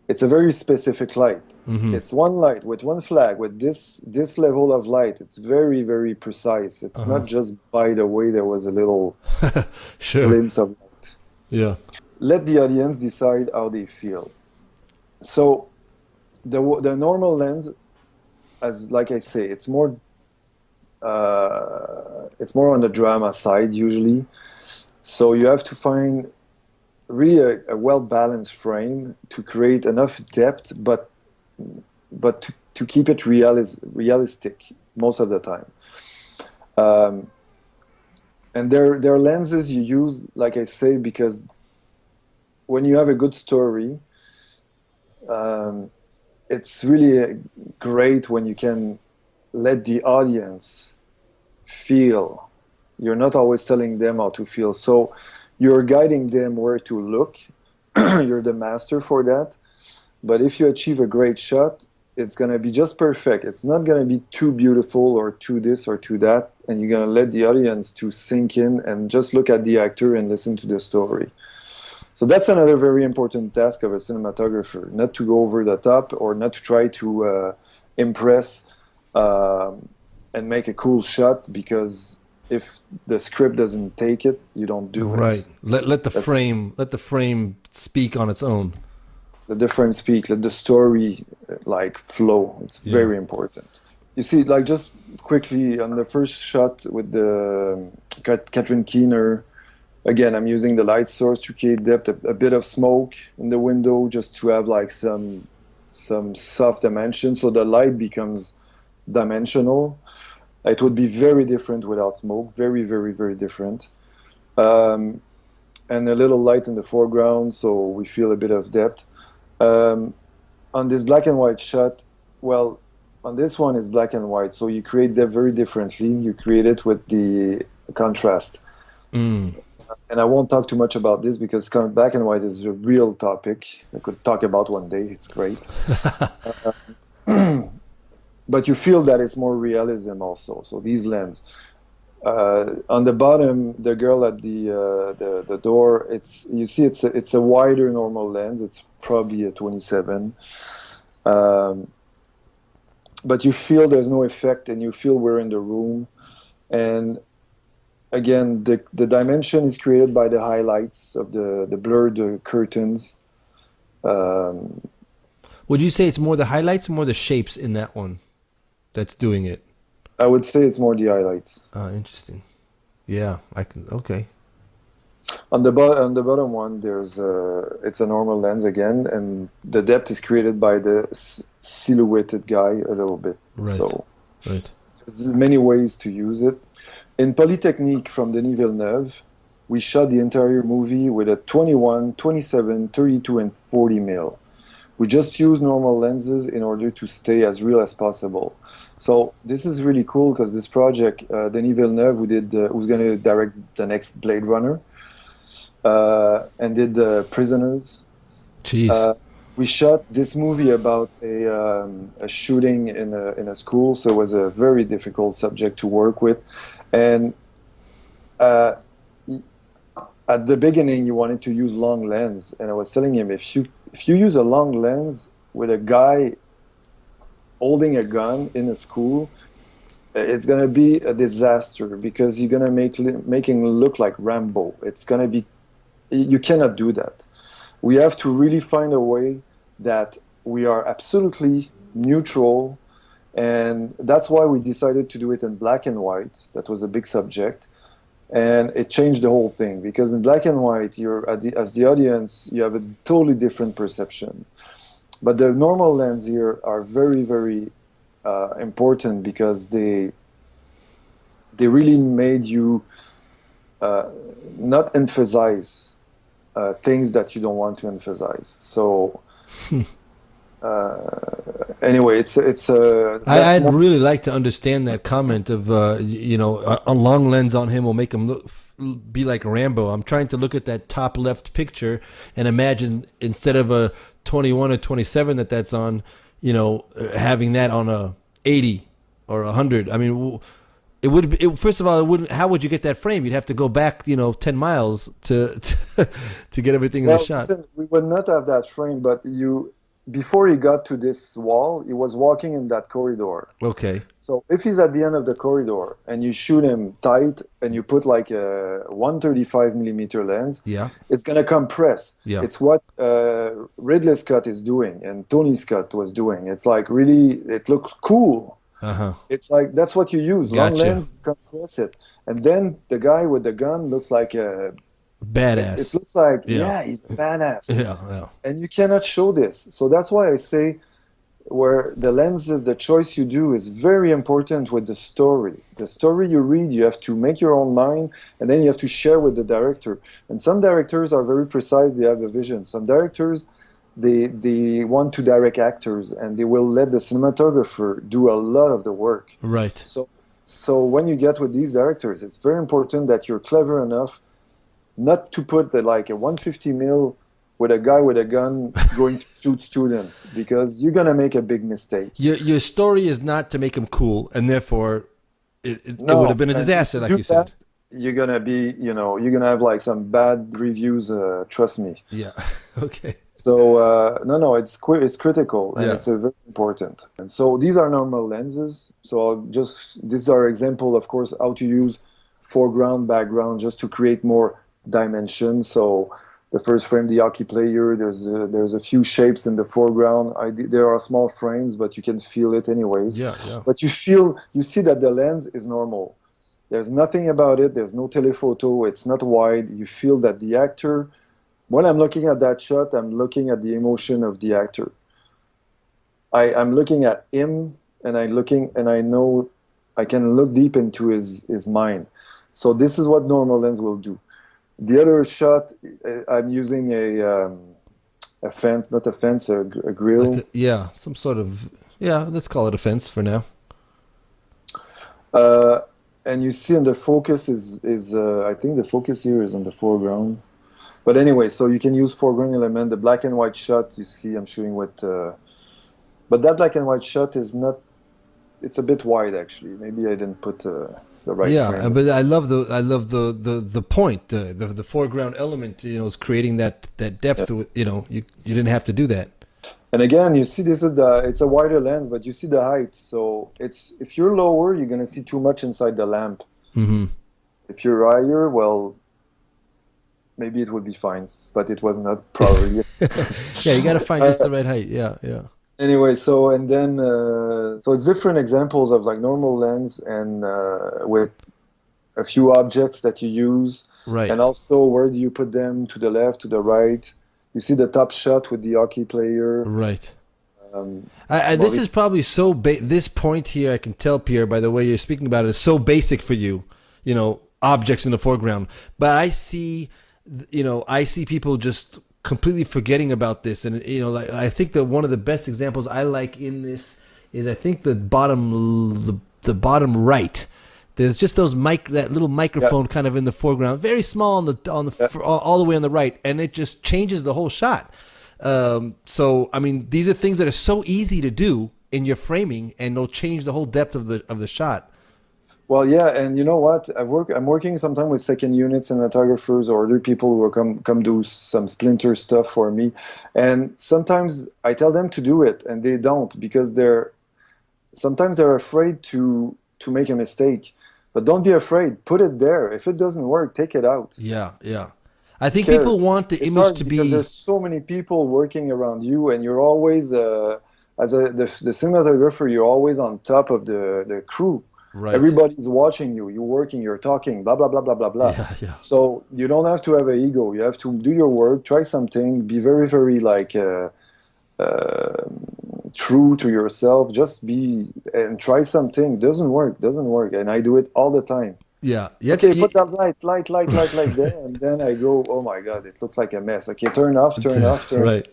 it's a very specific light. It's one light with one flag with this level of light. It's very, very precise. It's not just by the way there was a little Sure. glimpse of light. Yeah. Let the audience decide how they feel. So the normal lens, as like I say, it's more on the drama side usually. So you have to find really a well-balanced frame to create enough depth, but to keep it realistic most of the time. And there are lenses you use, like I say, because when you have a good story, it's really great when you can let the audience feel. You're not always telling them how to feel. So you're guiding them where to look. You're the master for that. But if you achieve a great shot, it's going to be just perfect. It's not going to be too beautiful or too this or too that. And you're going to let the audience to sink in and just look at the actor and listen to the story. So that's another very important task of a cinematographer, not to go over the top or not to try to impress and make a cool shot, because if the script doesn't take it, you don't do it. Right. Let the frame speak on its own. Let the frame speak. Let the story like flow. It's very important. You see, like just quickly on the first shot with the Catherine Keener, again, I'm using the light source to create depth, a bit of smoke in the window just to have like some soft dimension, so the light becomes dimensional. It would be very different without smoke, very, very, very different. And a little light in the foreground, so we feel a bit of depth. On this black and white shot, well, on this one it's black and white, so you create depth very differently. You create it with the contrast. And I won't talk too much about this because black and white is a real topic I could talk about one day. It's great. But you feel that it's more realism also. So these lenses. On the bottom, the girl at the door, you see it's a wider normal lens. It's probably a 27. But you feel there's no effect, and you feel we're in the room. And again, the dimension is created by the highlights of the blurred curtains. Would you say it's more the highlights or more the shapes in that one that's doing it? I would say it's more the highlights. Interesting. Yeah, okay. On the bottom one, it's a normal lens again, and the depth is created by the silhouetted guy a little bit. Right. So Right. there's many ways to use it. In Polytechnique from Denis Villeneuve, we shot the entire movie with a 21, 27, 32, and 40 mil. We just use normal lenses in order to stay as real as possible. So this is really cool because this project, Denis Villeneuve, who's going to direct the next Blade Runner, and did Prisoners. Jeez. We shot this movie about a shooting in a school, so it was a very difficult subject to work with. And at the beginning, you wanted to use long lens, and I was telling him, if you use a long lens with a guy holding a gun in a school, it's gonna be a disaster because you're gonna making look like Rambo. It's gonna be, you cannot do that. We have to really find a way that we are absolutely neutral, and that's why we decided to do it in black and white. That was a big subject, and it changed the whole thing because in black and white, as the audience, you have a totally different perception. But the normal lens here are very, very important because they really made you not emphasize things that you don't want to emphasize. So anyway, I'd really like to understand that comment of a long lens on him will make him be like Rambo. I'm trying to look at that top left picture and imagine instead of a 21 or 27 that's on, having that on a 80 or 100. I mean, it would be, first of all, it wouldn't. How would you get that frame? You'd have to go back, 10 miles to get everything in the shot. Listen, we would not have that frame, but before he got to this wall, he was walking in that corridor. Okay. So if he's at the end of the corridor and you shoot him tight and you put like a 135 millimeter lens, yeah, it's gonna compress. Yeah. It's what Ridley Scott is doing and Tony Scott was doing. It's like really, it looks cool. Uh-huh. It's like that's what you use. Gotcha. Long lens, compress it, and then the guy with the gun looks like a badass. It looks like, yeah, he's badass. Yeah. And you cannot show this. So that's why I say where the lenses, the choice you do is very important with the story. The story you read, you have to make your own mind, and then you have to share with the director. And some directors are very precise, they have a vision. Some directors, they want to direct actors, and they will let the cinematographer do a lot of the work. Right. So when you get with these directors, it's very important that you're clever enough not to put like a 150 mil with a guy with a gun going to shoot students, because you're gonna make a big mistake. Your story is not to make him cool, and therefore it would have been a disaster, like you said. You're gonna be, you're gonna have like some bad reviews. Trust me. Yeah. Okay. So no, it's critical, and it's very important. And so these are normal lenses. So these are example, of course, how to use foreground, background, just to create more dimension. So the first frame, the hockey player, there's a few shapes in the foreground. There are small frames, but you can feel it anyways. Yeah. But you see that the lens is normal. There's nothing about it. There's no telephoto. It's not wide. You feel that the actor, when I'm looking at that shot, I'm looking at the emotion of the actor. I'm looking at him, and I know I can look deep into his mind. So this is what normal lens will do. The other shot, I'm using a fence, not a fence, a grill. Some sort of, let's call it a fence for now. And you see, and the focus is I think the focus here is on the foreground. But anyway, so you can use foreground element. The black and white shot, you see, I'm shooting with, but that black and white shot is not. It's a bit wide actually. Maybe I didn't put the right frame. But I love the point, the foreground element. Is creating that depth. Yeah. You didn't have to do that. And again, you see, it's a wider lens, but you see the height. So if you're lower, you're gonna see too much inside the lamp. Mm-hmm. If you're higher, well, maybe it would be fine, but it was not probably. Yeah, you got to find just the right height. Yeah. Anyway, so it's different examples of like normal lens and with a few objects that you use, right? And also where do you put them, to the left, to the right? You see the top shot with the hockey player, right? This is probably this point here, I can tell, Pierre, by the way you're speaking about it, is so basic for you, objects in the foreground. But I see people just completely forgetting about this, and like I think that one of the best examples I like in this is I think the bottom right. There's just that little microphone kind of in the foreground, very small all the way on the right, and it just changes the whole shot. So I mean, these are things that are so easy to do in your framing, and they'll change the whole depth of the shot. Well, yeah, and you know what? I'm working sometimes with second unit cinematographers or other people who will come do some splinter stuff for me, and sometimes I tell them to do it, and they don't, because sometimes they're afraid to make a mistake. But don't be afraid. Put it there. If it doesn't work, take it out. Yeah, yeah. I Who think people cares? want the It's image hard to because be there's so many people working around you, and you're always, the cinematographer, you're always on top of the crew. right. Everybody's watching you. You're working. You're talking. Blah blah blah blah blah blah. Yeah, yeah. So you don't have to have an ego. You have to do your work. Try something. Be very very like. Uh, True to yourself. Just be and try something. Doesn't work. Doesn't work. And I do it all the time. Yeah. You have to, Okay, put that light there, and then I go, oh my God, it looks like a mess. Okay, turn off, turn off, turn, right.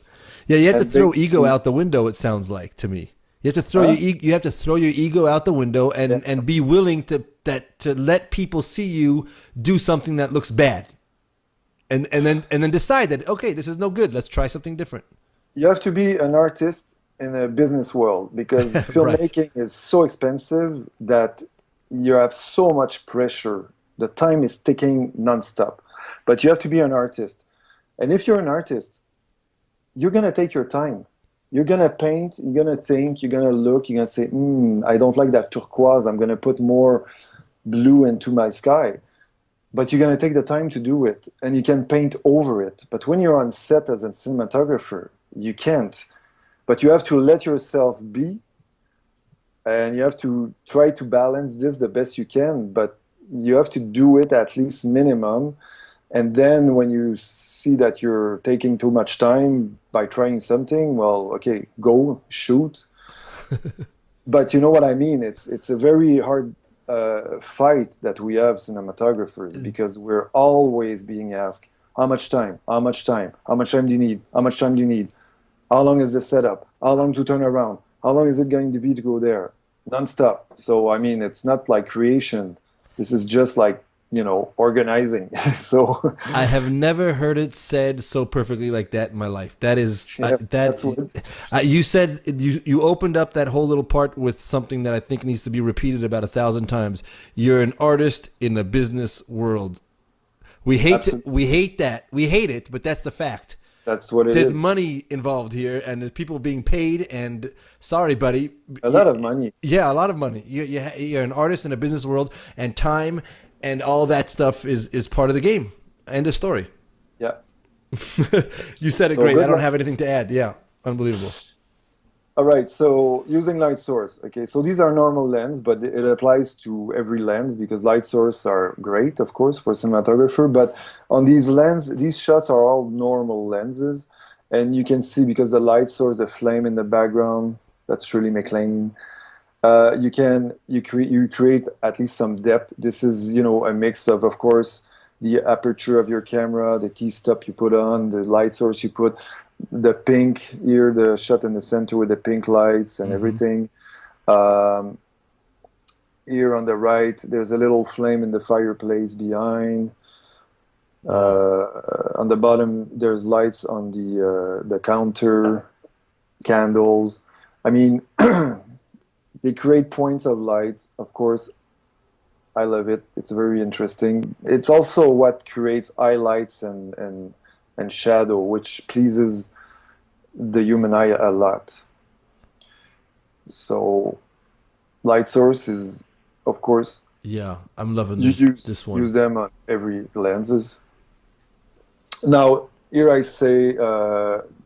Yeah, you have to and throw ego basically, out the window, it sounds like to me. You have to throw huh? you have to throw your ego out the window Yeah, and be willing to let people see you do something that looks bad. And then decide that okay, this is no good. Let's try something different. you have to be an artist in a business world because Right. filmmaking is so expensive that you have so much pressure. The time is ticking nonstop, but you have to be an artist. And if you're an artist, you're gonna take your time. You're gonna paint. You're gonna think. You're gonna look. You're gonna say, I don't like that turquoise. I'm gonna put more blue into my sky. But you're going to take the time to do it and you can paint over it. But when you're on set as a cinematographer, you can't. But you have to let yourself be and you have to try to balance this the best you can. But you have to do it at least minimum. And then when you see that you're taking too much time by trying something, well, okay, go shoot. But you know what I mean? It's a very hard fight that we have cinematographers because we're always being asked how much time, how much time, how much time do you need, how much time do you need, how long is the setup, how long to turn around, how long is it going to be to go there, nonstop. So I mean, it's not like creation. This is just like organizing. So I have never heard it said so perfectly like that in my life. That is yeah, that that's what. you said you opened up that whole little part with something that I think needs to be repeated about 1,000 times. You're an artist in the business world. Absolutely, We hate that. We hate it, but that's the fact. that's what it There's is. money involved here, and there's people being paid. And sorry, buddy, A lot of money. yeah, a lot of money. You're an artist in a business world, and time and all that stuff is part of the game. End of story. Yeah. You said it So great. I good don't luck. have anything to add. Yeah, unbelievable. All right, so using light source. Okay, so these are normal lens, but it applies to every lens because light source are great, of course, for cinematographer. But on these lens, these shots are all normal lenses, and you can see because the light source, the flame in the background, that's Shirley MacLaine. You create at least some depth. This is a mix of course the aperture of your camera, the t-stop you put on, the light source you put, the pink here, the shot in the center with the pink lights and Hmm. everything. Um, Here on the right, there's a little flame in the fireplace behind. Yeah. On the bottom, there's lights on the counter, candles. I mean, they create points of light. Of course, I love it. It's very interesting. It's also what creates highlights and shadow, which pleases the human eye a lot. So light source is, of course, Yeah, I'm loving you this use one. them on every lenses. Now here I say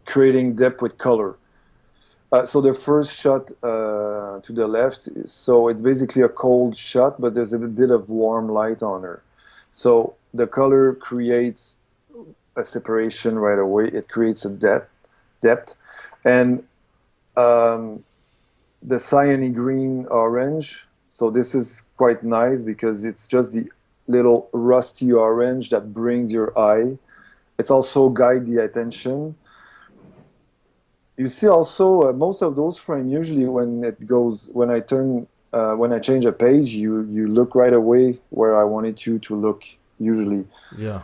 creating depth with color. So the first shot to the left, so it's basically a cold shot, but there's a bit of warm light on her. So the color creates a separation right away. It creates a depth, and um, the cyany green orange. So this is quite nice because it's just the little rusty orange that brings your eye. It's also guide the attention. You see also most of those frame usually when I change a page, you look right away where I wanted you to look usually Yeah.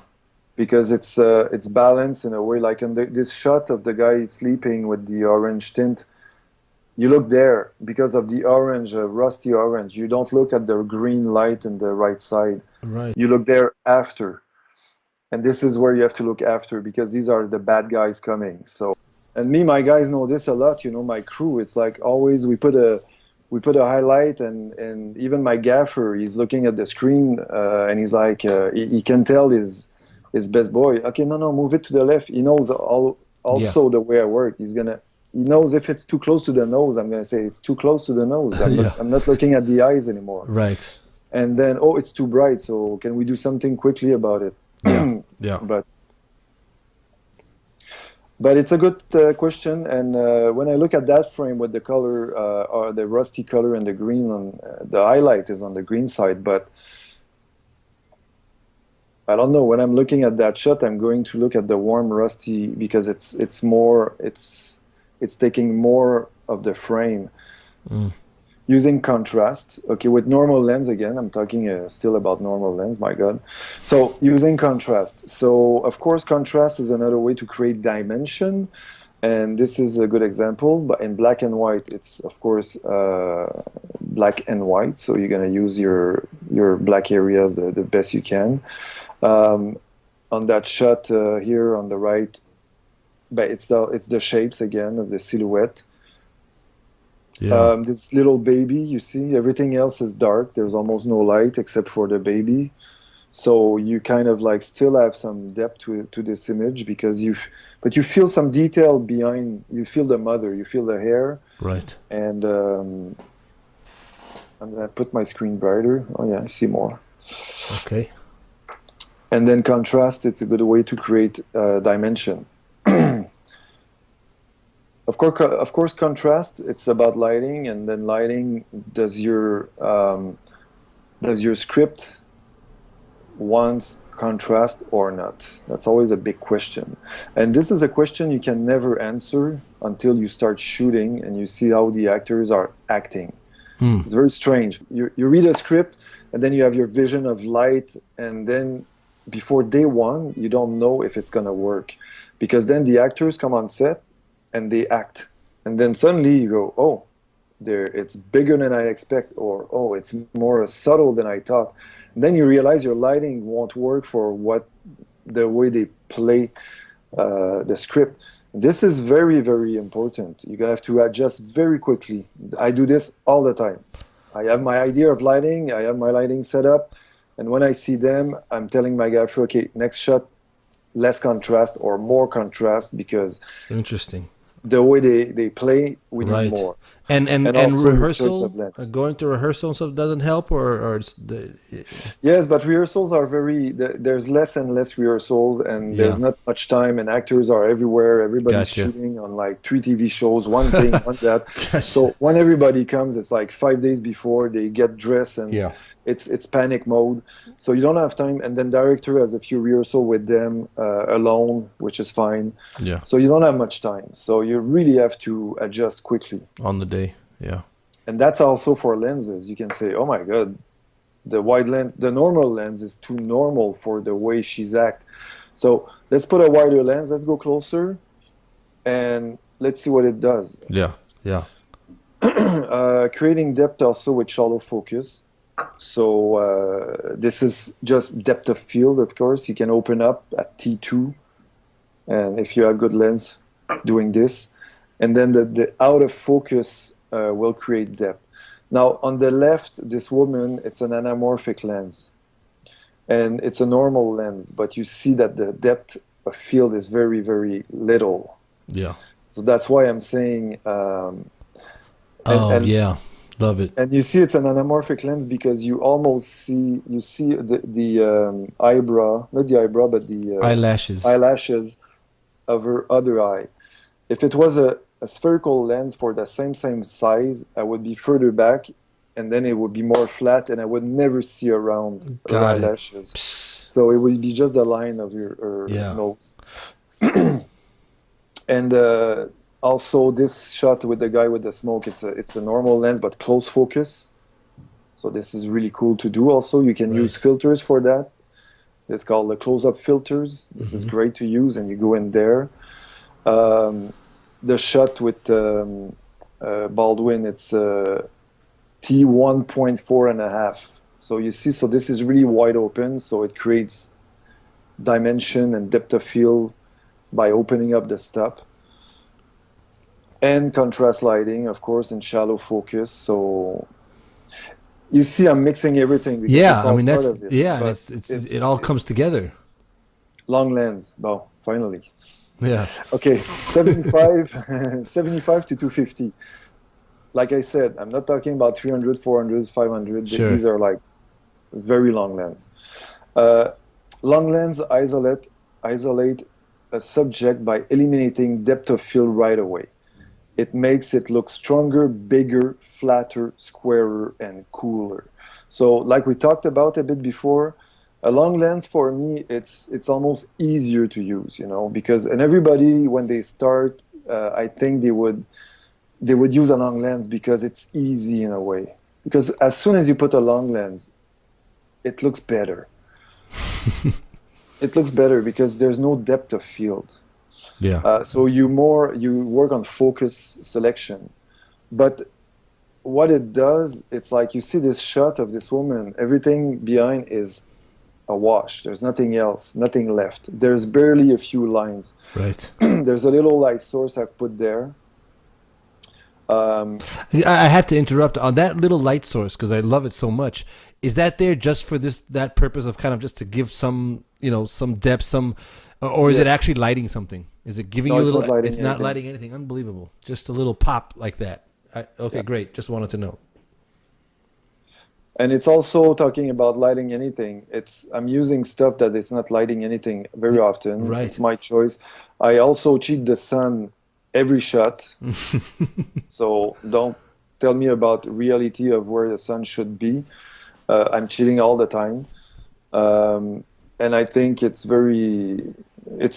because it's balanced in a way like in this shot of the guy sleeping with the orange tint. You look there because of the orange, rusty orange. You don't look at the green light in the right side. Right. You look there after, and this is where you have to look after because these are the bad guys coming. So, and me, my guys know this a lot. My crew. It's like always we put we put a highlight, and even my gaffer, he's looking at the screen, and he's like, he can tell his best boy, okay, no, move it to the left. He knows also the way I work. He knows if it's too close to the nose, I'm going to say it's too close to the nose. I'm not looking at the eyes anymore. Right. And then, oh, it's too bright, so can we do something quickly about it? Yeah. But it's a good question, and when I look at that frame with the color, or the rusty color and the green, the highlight is on the green side, but I don't know. When I'm looking at that shot, I'm going to look at the warm rusty because it's taking more of the frame. Using contrast, okay, with normal lens again, I'm talking still about normal lens, my God. So using contrast. So of course, contrast is another way to create dimension. And this is a good example, but in black and white, it's of course black and white. So you're gonna use your black areas the best you can. On that shot here on the right, but it's the shapes again of the silhouette. Yeah. This little baby, you see, everything else is dark. There's almost no light except for the baby. So you kind of like still have some depth to this image because you feel some detail behind. You feel the mother, you feel the hair. Right. And I'm gonna put my screen brighter. Oh yeah, I see more. Okay. And then contrast, it's a good way to create dimension. Of course, contrast. It's about lighting, and then lighting. Does your script want contrast or not? That's always a big question, and this is a question you can never answer until you start shooting and you see how the actors are acting. It's very strange. You read a script, and then you have your vision of light, and then before day one, you don't know if it's gonna work, because then the actors come on set and they act, and then suddenly you go, oh, it's bigger than I expect, or oh, it's more subtle than I thought. And then you realize your lighting won't work for the way they play the script. This is very, very important. You're gonna have to adjust very quickly. I do this all the time. I have my idea of lighting, I have my lighting set up, and when I see them, I'm telling my gaffer, okay, next shot, less contrast or more contrast, because Interesting. the way they play, we need more. And also rehearsal, going to rehearsal stuff doesn't help, or it's Yes, but rehearsals are there's less and less rehearsals, and there's not much time, and actors are everywhere. Everybody's shooting on like 3 TV shows, one thing, one that. So when everybody comes, it's like 5 days before they get dressed, and it's panic mode. So you don't have time, and then director has a few rehearsal with them alone, which is fine. Yeah. So you don't have much time. So you really have to adjust quickly on the day. Yeah. And that's also for lenses. You can say, oh my God, the wide lens, the normal lens is too normal for the way she's act. So let's put a wider lens. Let's go closer, and let's see what it does. Yeah. Yeah. Creating depth also with shallow focus. So this is just depth of field, of course. You can open up at T2, and if you have good lens, doing this, and then the out of focus will create depth. Now on the left, this woman, it's an anamorphic lens, and it's a normal lens, but you see that the depth of field is very, very little. Yeah. So that's why I'm saying. Yeah. Love it. And you see it's an anamorphic lens because you almost see the eyebrow, not the eyebrow, but the eyelashes of her other eye. If it was a spherical lens for the same size, I would be further back, and then it would be more flat, and I would never see around her eyelashes. So it would be just the line of her nose. And also, this shot with the guy with the smoke, it's a normal lens, but close focus. So this is really cool to do. Also, you can use filters for that. It's called the close-up filters. This is great to use, and you go in there. The shot with Baldwin, it's T1.4.5. So you see, so this is really wide open, so it creates dimension and depth of field by opening up the stop. and contrast lighting, of course, and shallow focus. So you see, I'm mixing everything because Yeah, it's I all mean part that's of it. yeah, and But it all comes together. long lens. Well, finally. Yeah, Okay, 75, 75 to 250. Like I said, I'm not talking about 300, 400, 500. sure. These are like very long lens. Uh, Long lens isolate a subject by eliminating depth of field right away. It makes it look stronger, bigger, flatter, squarer, and cooler. So, like we talked about a bit before, a long lens for me, it's almost easier to use, you know, because and everybody when they start, I think they would use a long lens because it's easy in a way. Because as soon as you put a long lens, it looks better. It looks better because there's no depth of field. Yeah, So you work on focus selection, but what it does, it's like you see this shot of this woman, everything behind is a wash. There's nothing else, nothing left. There's barely a few lines. right. There's a little light source I've put there. Um, I have to interrupt on that little light source because I love it so much. Is that there just for that purpose of kind of just to give some, some depth, or is it yes. actually lighting something? Is it giving No, you a it's little? not lighting It's not anything. lighting anything. Unbelievable. Just a little pop like that. Okay, Yeah. great. Just wanted to know. And it's also talking about lighting anything. I'm using stuff that it's not lighting anything very often. Right. It's my choice. I also cheat the sun every shot. So don't tell me about reality of where the sun should be. I'm cheating all the time. And I think it's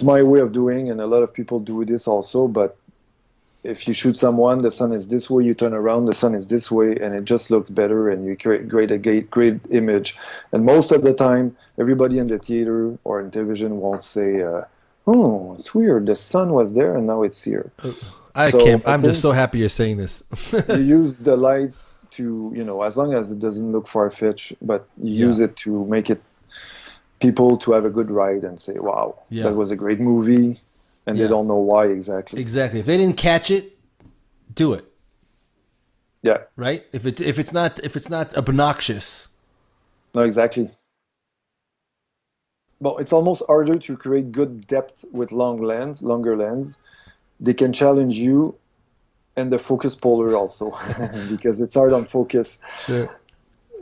my way of doing, and a lot of people do this also, but if you shoot someone, the sun is this way, you turn around, the sun is this way, and it just looks better, and you create a great image. And most of the time, everybody in the theater or in television won't say, "Oh, it's weird. The sun was there, and now it's here." I So can't. I I'm just so think happy you're saying this. you use the lights to, as long as it doesn't look far-fetched, but you use Yeah. it to make it people to have a good ride and say, "Wow, Yeah. that was a great movie," and Yeah. they don't know why exactly. Exactly. If they didn't catch it, do it. Yeah, Right. If it's not obnoxious. no, exactly. Well, it's almost harder to create good depth with longer lens. They can challenge you and the focus puller also because it's hard on focus. Sure.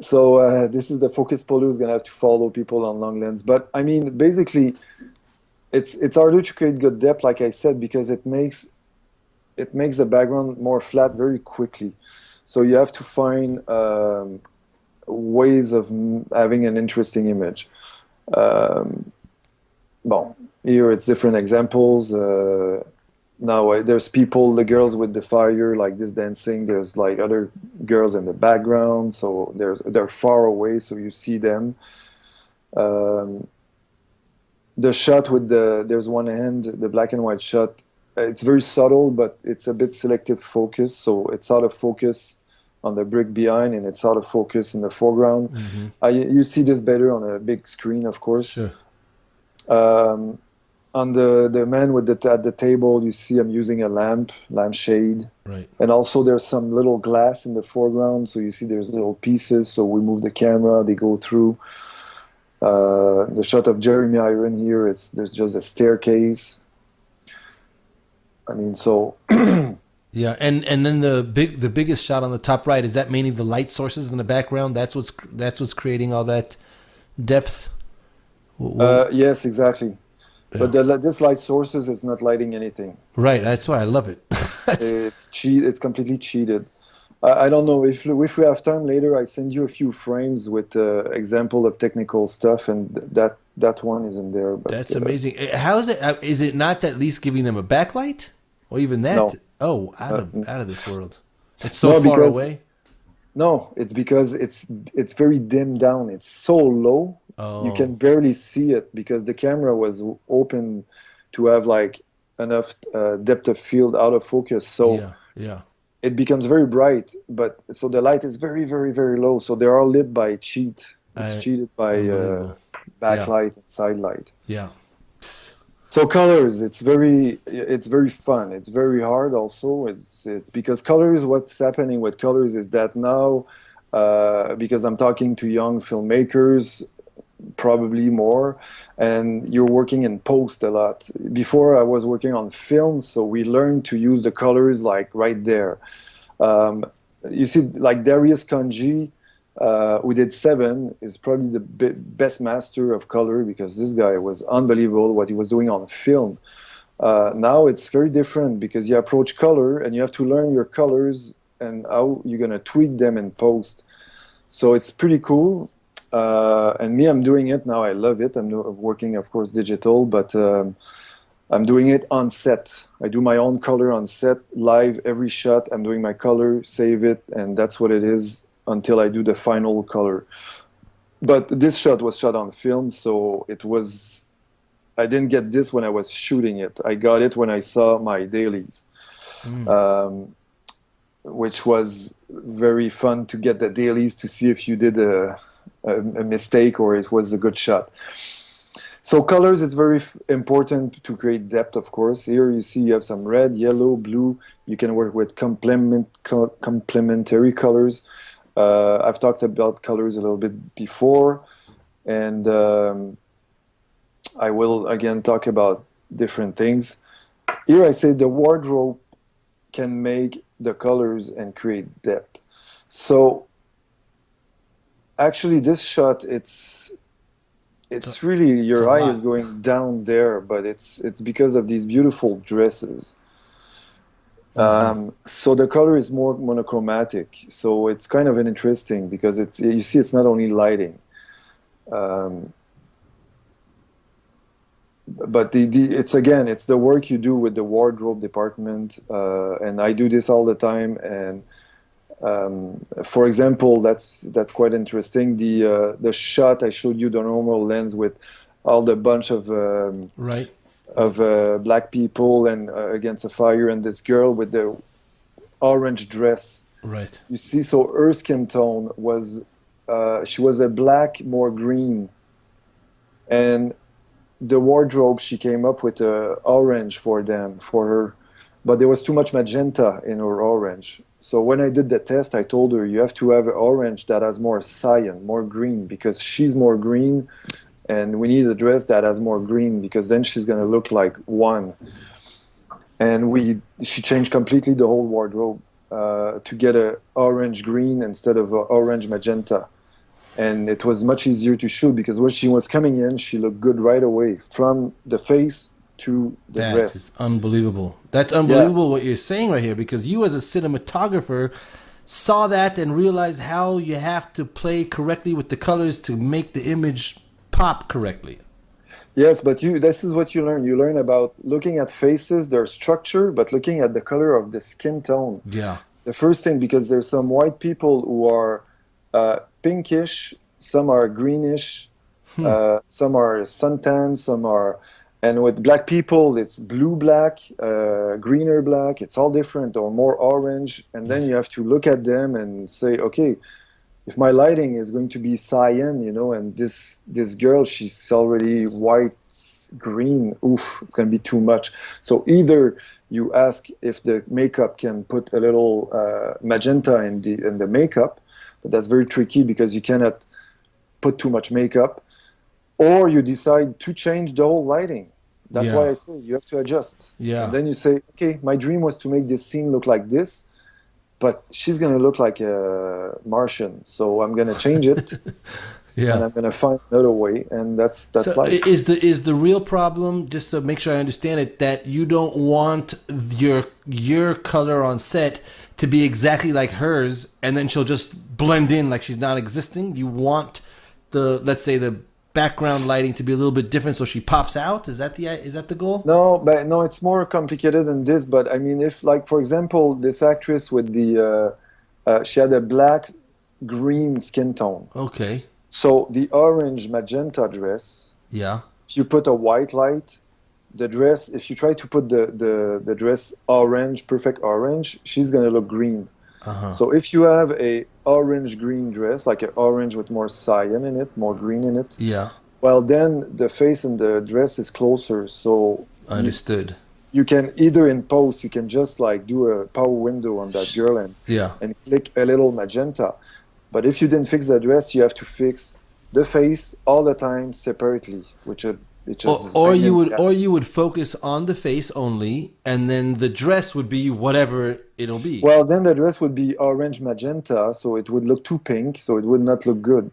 So this is the focus puller who's gonna have to follow people on long lens. But I mean, basically, it's harder to create good depth, like I said, because it makes the background more flat very quickly. So you have to find ways of having an interesting image. Well, here it's different examples. Now there's people, the girls with the fire, like this dancing. There's like other girls in the background, so they're far away, so you see them. The shot with there's one hand, the black and white shot. It's very subtle, but it's a bit selective focus. So it's out of focus on the brick behind, and it's out of focus in the foreground. You see this better on a big screen, of course. Sure. On the man with at the table, you see I'm using a lampshade. Right. And also there's some little glass in the foreground, so you see there's little pieces. So we move the camera, they go through. The shot of Jeremy Iron here there's just a staircase. I mean, so Yeah, and then the biggest shot on the top right, is that mainly the light sources in the background? That's what's creating all that depth. yes, exactly. Yeah. But this light sources is not lighting anything. Right, that's why I love it. It's completely cheated. I don't know if we have time later. I send you a few frames with example of technical stuff, and that one isn't there. But, That's amazing. How is it? Is it not at least giving them a backlight, or even that? No. Oh, out of this world. It's so No, far because- away. No, it's because it's very dimmed down. It's so low, Oh. you can barely see it because the camera was open to have like enough depth of field out of focus. So Yeah. it becomes very bright, but so the light is very, very, very low. So they are lit by cheat. It's cheated by Unbelievable. backlight and side light. Yeah. So colors, it's very fun. It's very hard also. It's because colors. What's happening with colors is that now, because I'm talking to young filmmakers, probably more, and you're working in post a lot. Before I was working on film, so we learned to use the colors like right there. Um, you see, like Darius Kanji, who did Seven, is probably the best master of color because this guy was unbelievable what he was doing on film. Now it's very different because you approach color and you have to learn your colors and how you're gonna tweak them in post. So it's pretty cool. And me, I'm doing it now. I love it. I'm working, of course, digital, but I'm doing it on set. I do my own color on set, live, every shot. I'm doing my color, save it, and that's what it is until I do the final color. But this shot was shot on film, so it was... I didn't get this when I was shooting it. I got it when I saw my dailies, which was very fun to get the dailies to see if you did a mistake or it was a good shot. So colors, it's very important to create depth, of course. Here you see you have some red, yellow, blue. You can work with complementary colors. I've talked about colors a little bit before, and I will again talk about different things. Here I say the wardrobe can make the colors and create depth. So actually this shot, it's really, your eye is going down there, but it's because of these beautiful dresses. So the color is more monochromatic. So it's kind of an interesting because you see it's not only lighting. But it's the work you do with the wardrobe department, and I do this all the time. And for example, that's quite interesting. The shot I showed you, the normal lens with all the bunch of black people and against a fire, and this girl with the orange dress. Right. You see, so her skin tone was she was a black, more green, and the wardrobe, she came up with orange for her, but there was too much magenta in her orange. So when I did the test, I told her you have to have an orange that has more cyan, more green, because she's more green, and we need a dress that has more green because then she's gonna look like one. And she changed completely the whole wardrobe to get a orange green instead of orange magenta. And it was much easier to shoot because when she was coming in, she looked good right away, from the face to the dress. That is unbelievable. That's unbelievable what you're saying right here, because you as a cinematographer saw that and realized how you have to play correctly with the colors to make the image pop correctly. Yes, but this is what you learn. You learn about looking at faces, their structure, but looking at the color of the skin tone. Yeah. The first thing, because there's some white people who are pinkish, some are greenish, some are suntan, some are... And with black people, it's blue-black, greener-black. It's all different, or more orange. And then you have to look at them and say, okay, if my lighting is going to be cyan, and this girl, she's already white, green, it's going to be too much. So either you ask if the makeup can put a little magenta in the makeup, but that's very tricky because you cannot put too much makeup, or you decide to change the whole lighting. That's why I say you have to adjust. Yeah. And then you say, okay, my dream was to make this scene look like this, but she's going to look like a Martian, so I'm going to change it. And I'm going to find another way, and that's so life. Is the real problem, just to make sure I understand it, that you don't want your color on set to be exactly like hers, and then she'll just blend in like she's not existing? You want let's say the background lighting to be a little bit different so she pops out? Is that the goal? No, it's more complicated than this. But I mean, if, like, for example, this actress with she had a black green skin tone. Okay. So the orange magenta dress. Yeah. If you put a white light, the dress, if you try to put the dress orange, perfect orange, she's gonna look green. So if you have a orange green dress, like an orange with more cyan in it, more green in it, Well, then the face and the dress is closer, so Understood. you can either in post you can just like do a power window on that girl Yeah. and click a little magenta. But if you didn't fix the dress, you have to fix the face all the time separately, which is Or pain you in would the or ass. you would focus on the face only, and then the dress would be whatever it'll be. Well, then the dress would be orange magenta, so it would look too pink, so it would not look good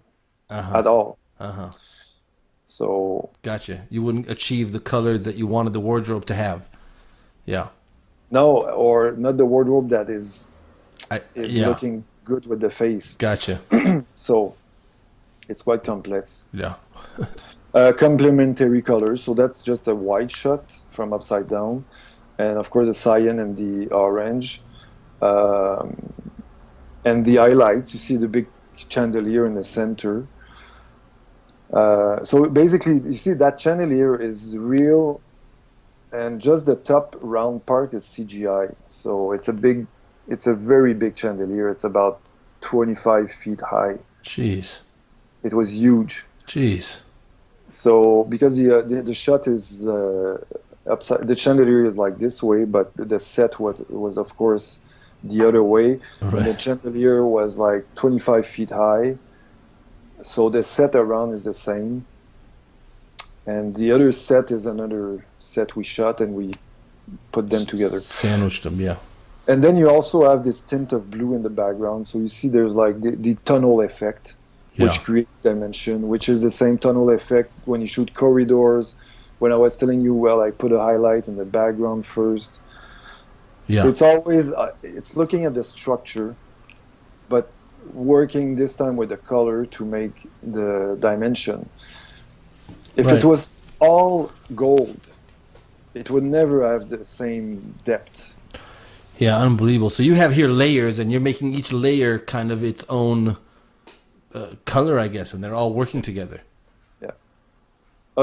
at all. Uh-huh. So Gotcha. You wouldn't achieve the colors that you wanted the wardrobe to have. Yeah. no, or not the wardrobe that is Yeah. looking good with the face. Gotcha. So it's quite complex. Yeah. Complementary colors, so that's just a white shot from upside down, and of course the cyan and the orange, and the highlights. You see the big chandelier in the center. So basically, you see that chandelier is real, and just the top round part is CGI. So it's a very big chandelier. It's about 25 feet high. Jeez. It was huge. Jeez. So because the shot is upside, the chandelier is like this way, but the set was of course the other way. Right. And the chandelier was like 25 feet high. So the set around is the same. And the other set is another set we shot and we put them together. Sandwiched them, yeah. And then you also have this tint of blue in the background. So you see there's like the tunnel effect, which Yeah. creates dimension, which is the same tunnel effect when you shoot corridors. When I was telling you, well, I put a highlight in the background first. Yeah. So it's always, it's looking at the structure, but working this time with the color to make the dimension. If Right. it was all gold, it would never have the same depth. Yeah, unbelievable. So you have here layers, and you're making each layer kind of its own color, I guess, and they're all working together. Yeah.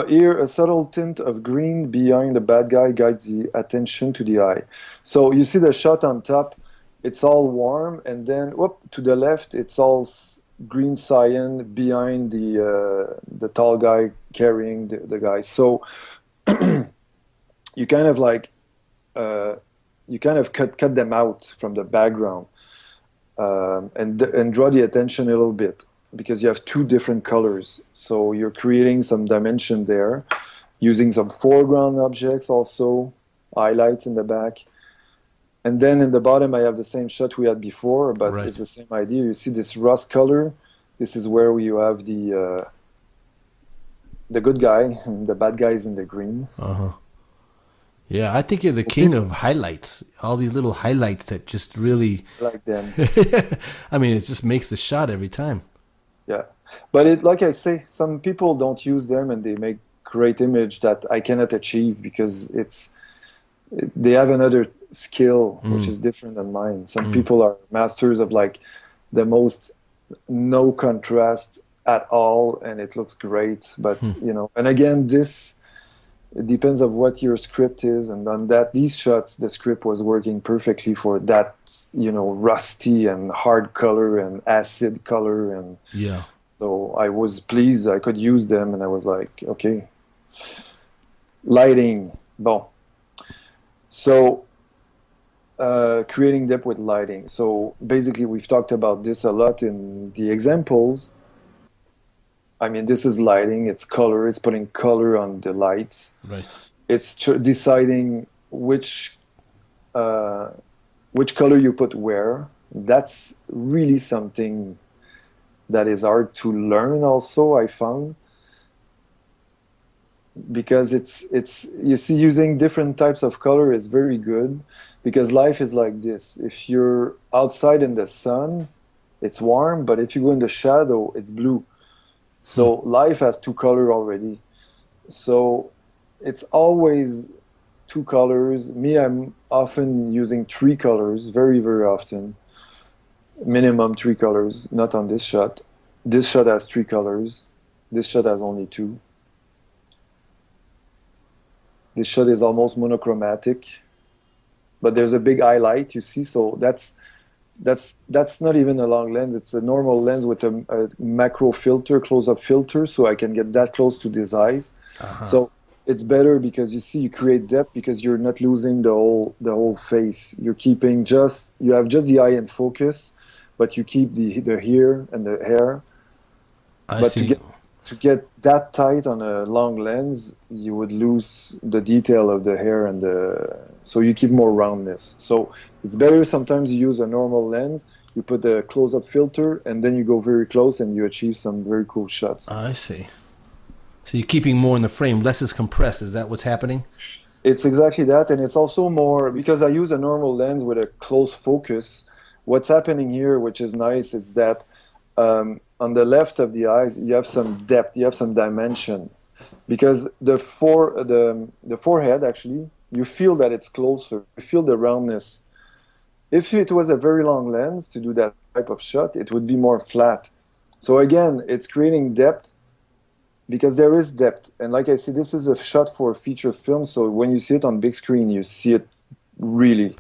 Here, a subtle tint of green behind the bad guy guides the attention to the eye. So you see the shot on top, it's all warm, and then whoop, to the left, it's all green cyan behind the tall guy carrying the guy. So you kind of like you kind of cut them out from the background and draw the attention a little bit, because you have two different colors. So you're creating some dimension there, using some foreground objects also, highlights in the back. And then in the bottom, I have the same shot we had before, but Right. it's the same idea. You see this rust color. This is where you have the good guy, and the bad guy is in the green. Uh-huh. Yeah, I think you're the king of highlights. All these little highlights that just really, I like them. I mean, it just makes the shot every time. Yeah, but like I say, some people don't use them, and they make great image that I cannot achieve because they have another skill which is different than mine. Some people are masters of like the most no contrast at all, and it looks great. But you know, and again, it depends of what your script is, and on that, these shots, the script was working perfectly for that, you know, rusty and hard color and acid color, and Yeah. so I was pleased I could use them, and I was like, okay. Lighting, bon. So creating depth with lighting. So basically, we've talked about this a lot in the examples. I mean, this is lighting, it's color, it's putting color on the lights. Right. It's deciding which color you put where. That's really something that is hard to learn also, I found. Because it's you see, using different types of color is very good, because life is like this. If you're outside in the sun, it's warm, but if you go in the shadow, it's blue. So life has two colors already. So it's always two colors. Me, I'm often using three colors, very, very often. Minimum three colors, not on this shot. This shot has three colors. This shot has only two. This shot is almost monochromatic, but there's a big highlight, you see. So that's that's not even a long lens. It's a normal lens with a macro filter, close-up filter, so I can get that close to these eyes. So it's better because you see you create depth because you're not losing the whole face. You're keeping you have just the eye in focus, but you keep the ear and the hair. I But see. to get that tight on a long lens, you would lose the detail of the hair so you keep more roundness. So it's better sometimes you use a normal lens, you put a close-up filter, and then you go very close and you achieve some very cool shots. I see. So you're keeping more in the frame, less is compressed. Is that what's happening? It's exactly that, and it's also more because I use a normal lens with a close focus. What's happening here, which is nice, is that on the left of the eyes, you have some depth, you have some dimension, because the forehead actually, you feel that it's closer, you feel the roundness. If it was a very long lens to do that type of shot, it would be more flat. So again, it's creating depth because there is depth. And like I said, this is a shot for a feature film, so when you see it on big screen, you see it really,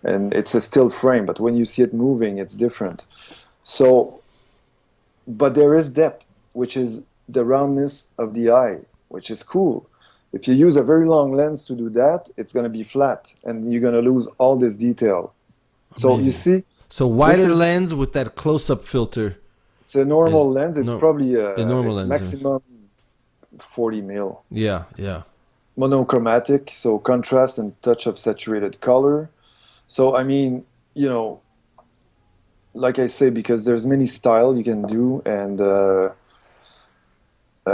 and it's a still frame, but when you see it moving, it's different. So, but there is depth, which is the roundness of the eye, which is cool. If you use a very long lens to do that, it's going to be flat, and you're going to lose all this detail. So Amazing. you see, So wider lens with that close-up filter. it's a normal lens. It's probably a normal it's lens, maximum 40 mil. Yeah, yeah. Monochromatic, so contrast and touch of saturated color. So I mean, like I say, because there's many style you can do, and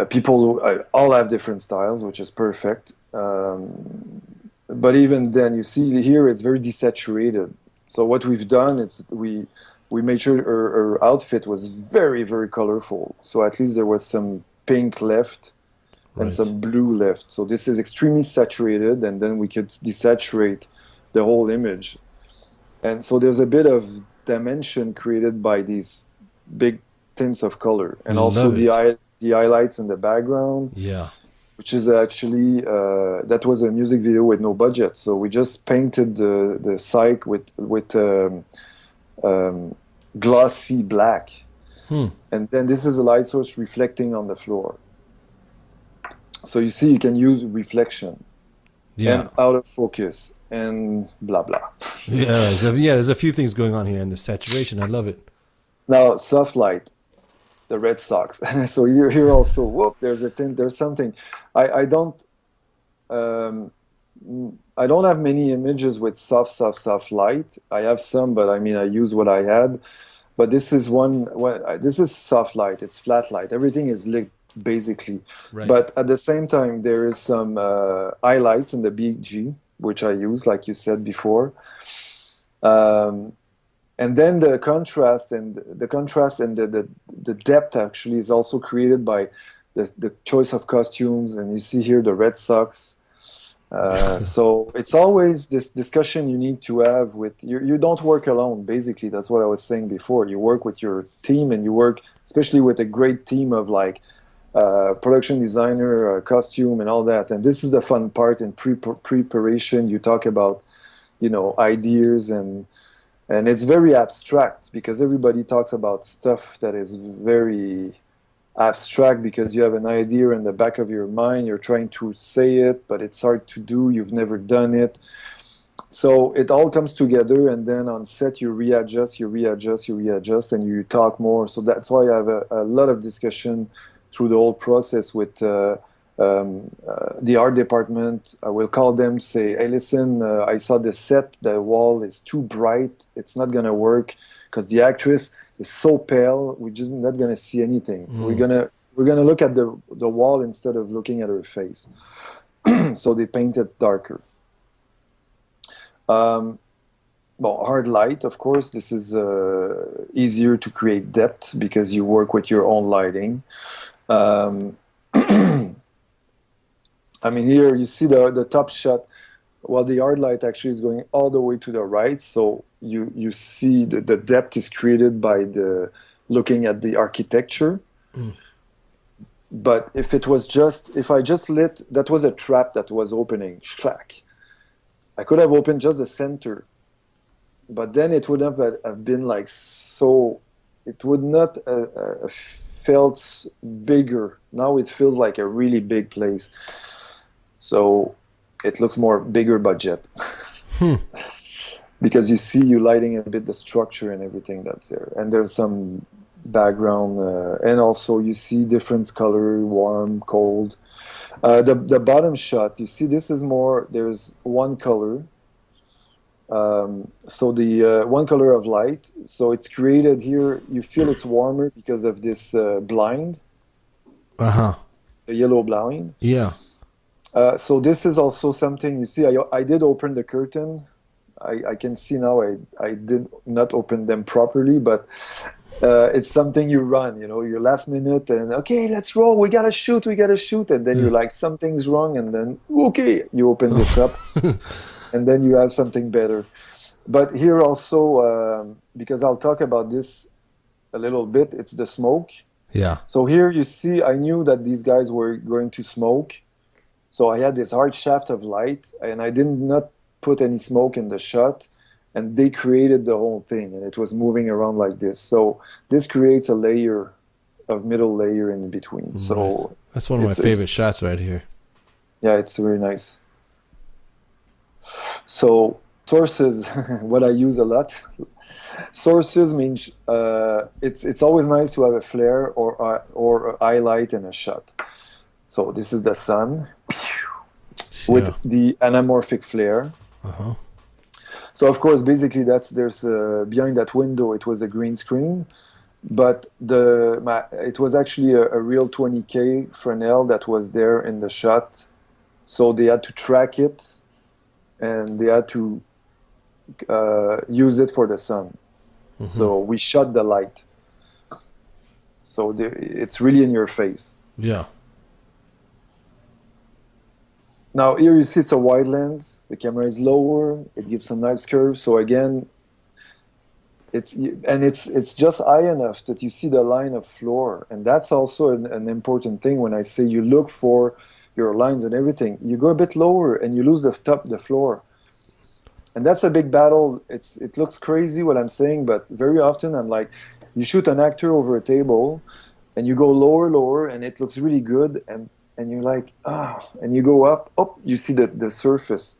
people all have different styles, which is perfect. But even then, you see here it's very desaturated. So what we've done is we made sure her outfit was very, very colorful. So at least there was some pink left and some blue left. So this is extremely saturated, and then we could desaturate the whole image. And so there's a bit of dimension created by these big tints of color, and also the highlights in the background. Yeah. Which is actually that was a music video with no budget, so we just painted the cyc with glossy black, and then this is a light source reflecting on the floor. So you see, you can use reflection, and out of focus, and blah blah. Yeah, there's a few things going on here, and the saturation, I love it. Now, soft light. The Red Sox. So here also, whoop, there's a tint, there's something. I don't have many images with soft light. I have some, but I mean, I use what I had. But this is this is soft light. It's flat light. Everything is lit basically. Right. But at the same time, there is some highlights in the BG, which I use, like you said before. And then the contrast and the depth actually is also created by the choice of costumes. And you see here the Red Sox. So it's always this discussion you need to have with you don't work alone. Basically, that's what I was saying before. You work with your team, and you work especially with a great team of like production designer, costume, and all that. And this is the fun part in preparation. You talk about ideas and it's very abstract because everybody talks about stuff that is very abstract because you have an idea in the back of your mind. You're trying to say it, but it's hard to do. You've never done it. So it all comes together, and then on set you readjust, and you talk more. So that's why I have a lot of discussion through the whole process with the art department. I will call them to say, hey, listen, I saw the set, the wall is too bright. It's not going to work because the actress is so pale. We're just not going to see anything. We're gonna look at the wall instead of looking at her face. So they paint it darker. Hard light, of course. This is easier to create depth because you work with your own lighting. I mean, here you see the top shot. Well, the hard light actually is going all the way to the right, so you see the depth is created by looking at the architecture. But if I just lit, that was a trap that was opening, schlack. I could have opened just the center, but then it would have been like so. It would not felt bigger. Now it feels like a really big place. So it looks more bigger budget. Because you lighting a bit the structure and everything that's there, and there's some background, and also you see different color, warm, cold. The bottom shot, you see, this is more. There's one color. So the one color of light. So it's created here. You feel it's warmer because of this blind. The yellow blind. Yeah. So this is also something you see. I did open the curtain. I can see now I did not open them properly, but it's something you run, your last minute, and okay, let's roll. We gotta shoot. And then you're like, something's wrong. And then, okay, you open this up and then you have something better. But here also, because I'll talk about this a little bit, it's the smoke. Yeah. So here you see, I knew that these guys were going to smoke. So I had this hard shaft of light, and I did not put any smoke in the shot, and they created the whole thing, and it was moving around like this. So this creates a middle layer in between. So that's one of my favorite shots right here. Yeah, it's really nice. So sources, what I use a lot. Sources means it's always nice to have a flare or a highlight in a shot. So this is the sun with the anamorphic flare. So of course, basically there's behind that window it was a green screen, but it was actually a real 20K Fresnel that was there in the shot. So they had to track it, and they had to use it for the sun. So we shot the light. So it's really in your face. Yeah. Now here you see it's a wide lens. The camera is lower. It gives some nice curves. So again, it's just high enough that you see the line of floor, and that's also an important thing. When I say you look for your lines and everything, you go a bit lower and you lose the floor, and that's a big battle. It looks crazy what I'm saying, but very often I'm like, you shoot an actor over a table, and you go lower, and it looks really good, and you're like, and you go up, you see the surface.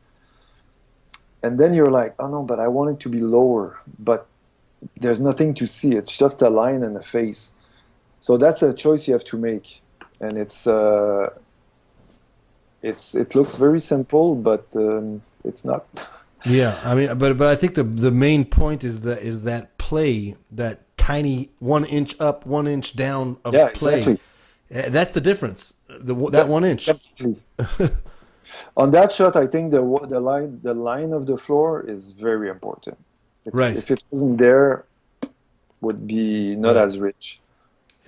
And then you're like, oh no, but I want it to be lower. But there's nothing to see. It's just a line and a face. So that's a choice you have to make. And it looks very simple, but it's not. Yeah, I mean, but I think the main point is that play, that tiny 1 inch up, 1 inch down of play. Exactly. That's the difference. That 1 inch. On that shot, I think the line of the floor is very important. If it wasn't there, would be not as rich.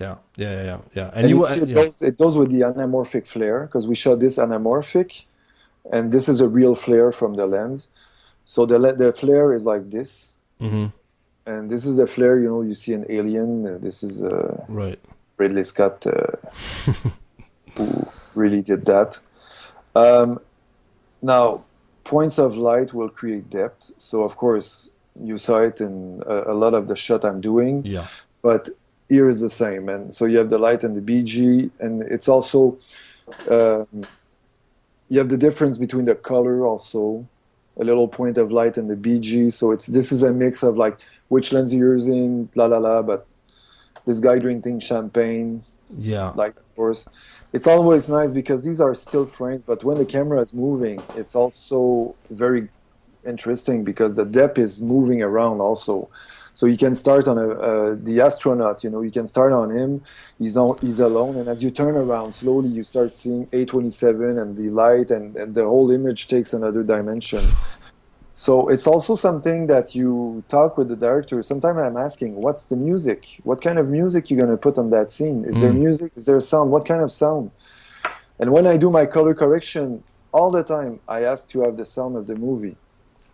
Yeah. And you see it goes with the anamorphic flare, because we shot this anamorphic, and this is a real flare from the lens. So the flare is like this, and this is the flare. You see an Alien. This is Ridley Scott, who really did that. Now, points of light will create depth. So, of course, you saw it in a lot of the shot I'm doing. Yeah. But here is the same. And so you have the light and the BG. And it's also, you have the difference between the color also, a little point of light and the BG. So this is a mix of like which lens you're using, but this guy drinking champagne, like of course. It's always nice because these are still frames, but when the camera is moving, it's also very interesting because the depth is moving around also. So you can start on the astronaut, you can start on him, he's alone, and as you turn around slowly, you start seeing A27 and the light, and the whole image takes another dimension. So it's also something that you talk with the director. Sometimes I'm asking, what's the music? What kind of music you're going to put on that scene? Is there music? Is there sound? What kind of sound? And when I do my color correction, all the time, I ask to have the sound of the movie.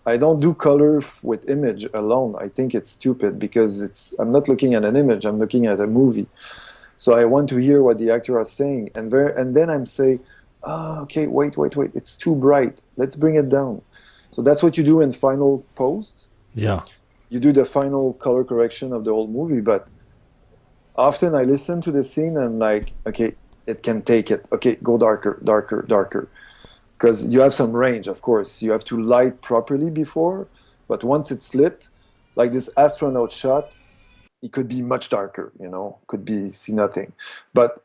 I don't do color with image alone. I think it's stupid because I'm not looking at an image. I'm looking at a movie. So I want to hear what the actor is saying. And then I'm saying, okay, wait. It's too bright. Let's bring it down. So that's what you do in final post. Yeah. you do the final color correction of the whole movie. But often I listen to the scene and I'm like, okay, it can take it. Okay, go darker, darker, darker. Because you have some range, of course. You have to light properly before, but once it's lit, like this astronaut shot, it could be much darker, could be see nothing. But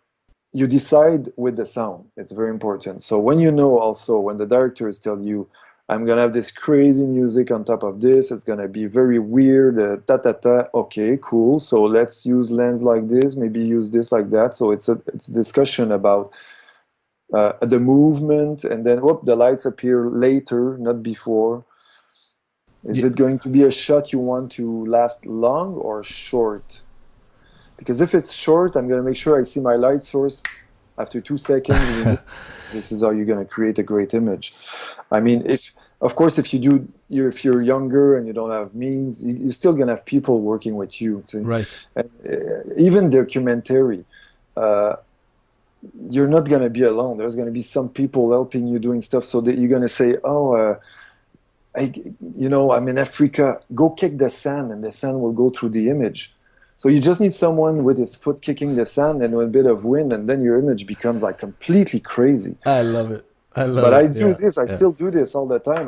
you decide with the sound. It's very important. So when also, when the directors tell you, I'm going to have this crazy music on top of this, it's going to be very weird, ta-ta-ta, okay, cool. So let's use lens like this, maybe use this like that. So it's a discussion about the movement, and then the lights appear later, not before. Is it going to be a shot you want to last long or short? Because if it's short, I'm going to make sure I see my light source after 2 seconds. This is how you're going to create a great image. I mean, if you're younger and you don't have means, you're still going to have people working with you. Right. And, even documentary, you're not going to be alone. There's going to be some people helping you doing stuff, so that you're going to say, I'm in Africa, go kick the sand and the sand will go through the image. So you just need someone with his foot kicking the sand and a bit of wind, and then your image becomes like completely crazy. I love it. But I do this. I still do this all the time.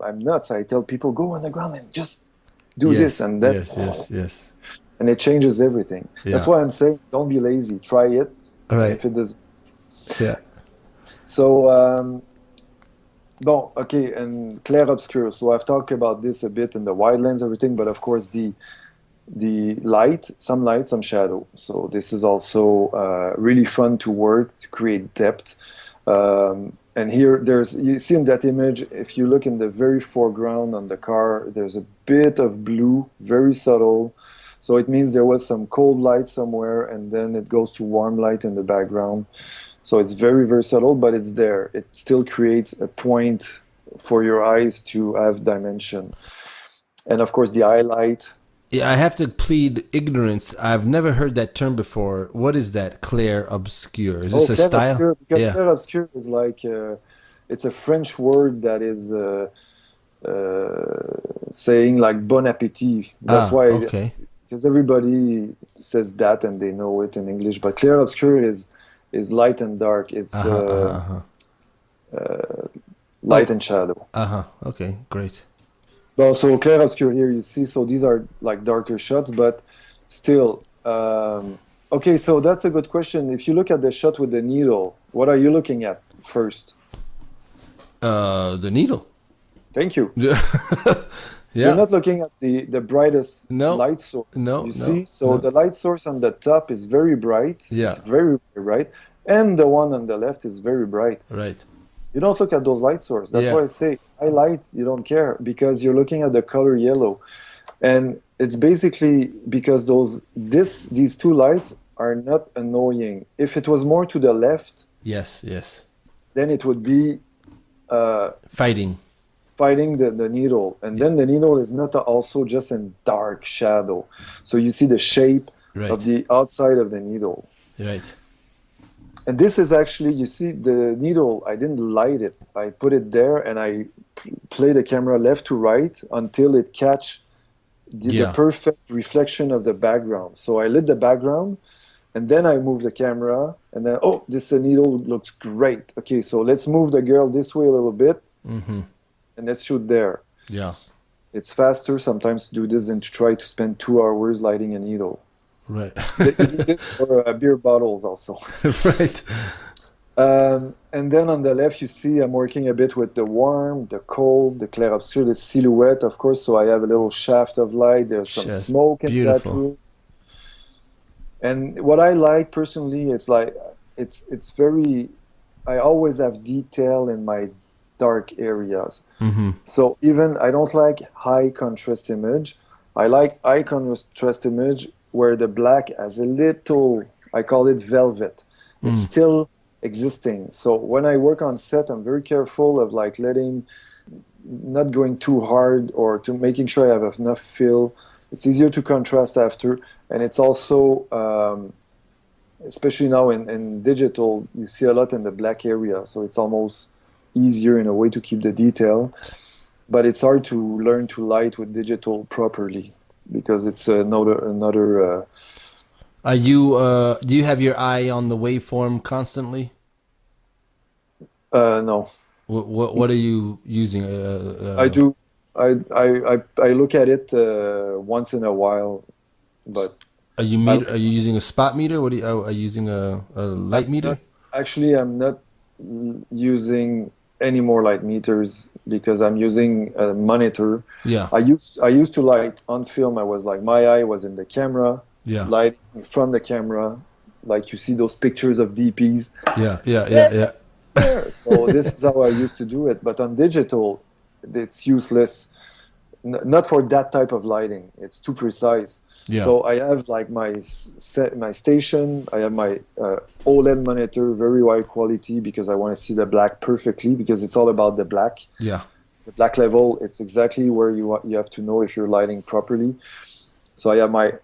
I'm nuts. I tell people, go on the ground and just do this and that. Yes. And it changes everything. Yeah. That's why I'm saying, don't be lazy. Try it. All right. If it does. Yeah. So, and clair obscur. So I've talked about this a bit in the wide lens, everything, but of course the light, some shadow. So this is also really fun to work, to create depth. And here you see in that image, if you look in the very foreground on the car, there's a bit of blue, very subtle. So it means there was some cold light somewhere, and then it goes to warm light in the background. So it's very, very subtle, but it's there. It still creates a point for your eyes to have dimension. And of course, the highlight. Yeah, I have to plead ignorance. I've never heard that term before. What is that? Clair obscur. Is this a style? Obscur, because clair obscur is like it's a French word that is saying like bon appétit. That's why. Okay. Because everybody says that and they know it in English. But clair obscur is light and dark. It's light and shadow. Okay, great. Well, so clair obscur here you see. So these are like darker shots, but still. Okay, so that's a good question. If you look at the shot with the needle, what are you looking at first? The needle. Thank you. Yeah. You're not looking at the brightest light source. No. You see? So the light source on the top is very bright. Yeah. It's very, very bright. And the one on the left is very bright. Right. You don't look at those light sources. That's why I say highlight, you don't care, because you're looking at the color yellow. And it's basically because these two lights are not annoying. If it was more to the left, yes, then it would be fighting the needle, and then the needle is not also just in dark shadow, so you see the shape of the outside of the needle. Right. And this is actually, you see the needle, I didn't light it, I put it there and I play the camera left to right until it catch the perfect reflection of the background. So I lit the background and then I move the camera and then this needle looks great. Okay, so let's move the girl this way a little bit. And let's shoot there. Yeah. It's faster sometimes to do this than to try to spend 2 hours lighting a needle. Right. They do this for beer bottles also. Right. And then on the left, you see I'm working a bit with the warm, the cold, the clair obscur, the silhouette, of course. So I have a little shaft of light. There's some smoke in that room. And what I like personally is like, it's very, I always have detail in my dark areas. So even I don't like high contrast image. I like high contrast image where the black has a little, I call it velvet. It's still existing. So when I work on set, I'm very careful of like not going too hard or to making sure I have enough fill. It's easier to contrast after. And it's also, especially now in digital, you see a lot in the black area. So it's almost easier in a way to keep the detail. but it's hard to learn to light with digital properly because it's another. Are you do you have your eye on the waveform constantly? No, What are you using? I do. I look at it once in a while, but Are you using a spot meter? What are you using a light meter? actually I'm not using any more light meters because I'm using a monitor. Yeah. I used to light on film. I was like my eye was in the camera, Yeah. lighting from the camera, like you see those pictures of DPs. Yeah. There. So this is how I used to do it. But on digital, it's useless. Not for that type of lighting. It's too precise. Yeah. So I have like my station. I have my OLED monitor, very high quality because I want to see the black perfectly because it's all about the black. Yeah. The black level. It's exactly where you have to know if you're lighting properly. So I have my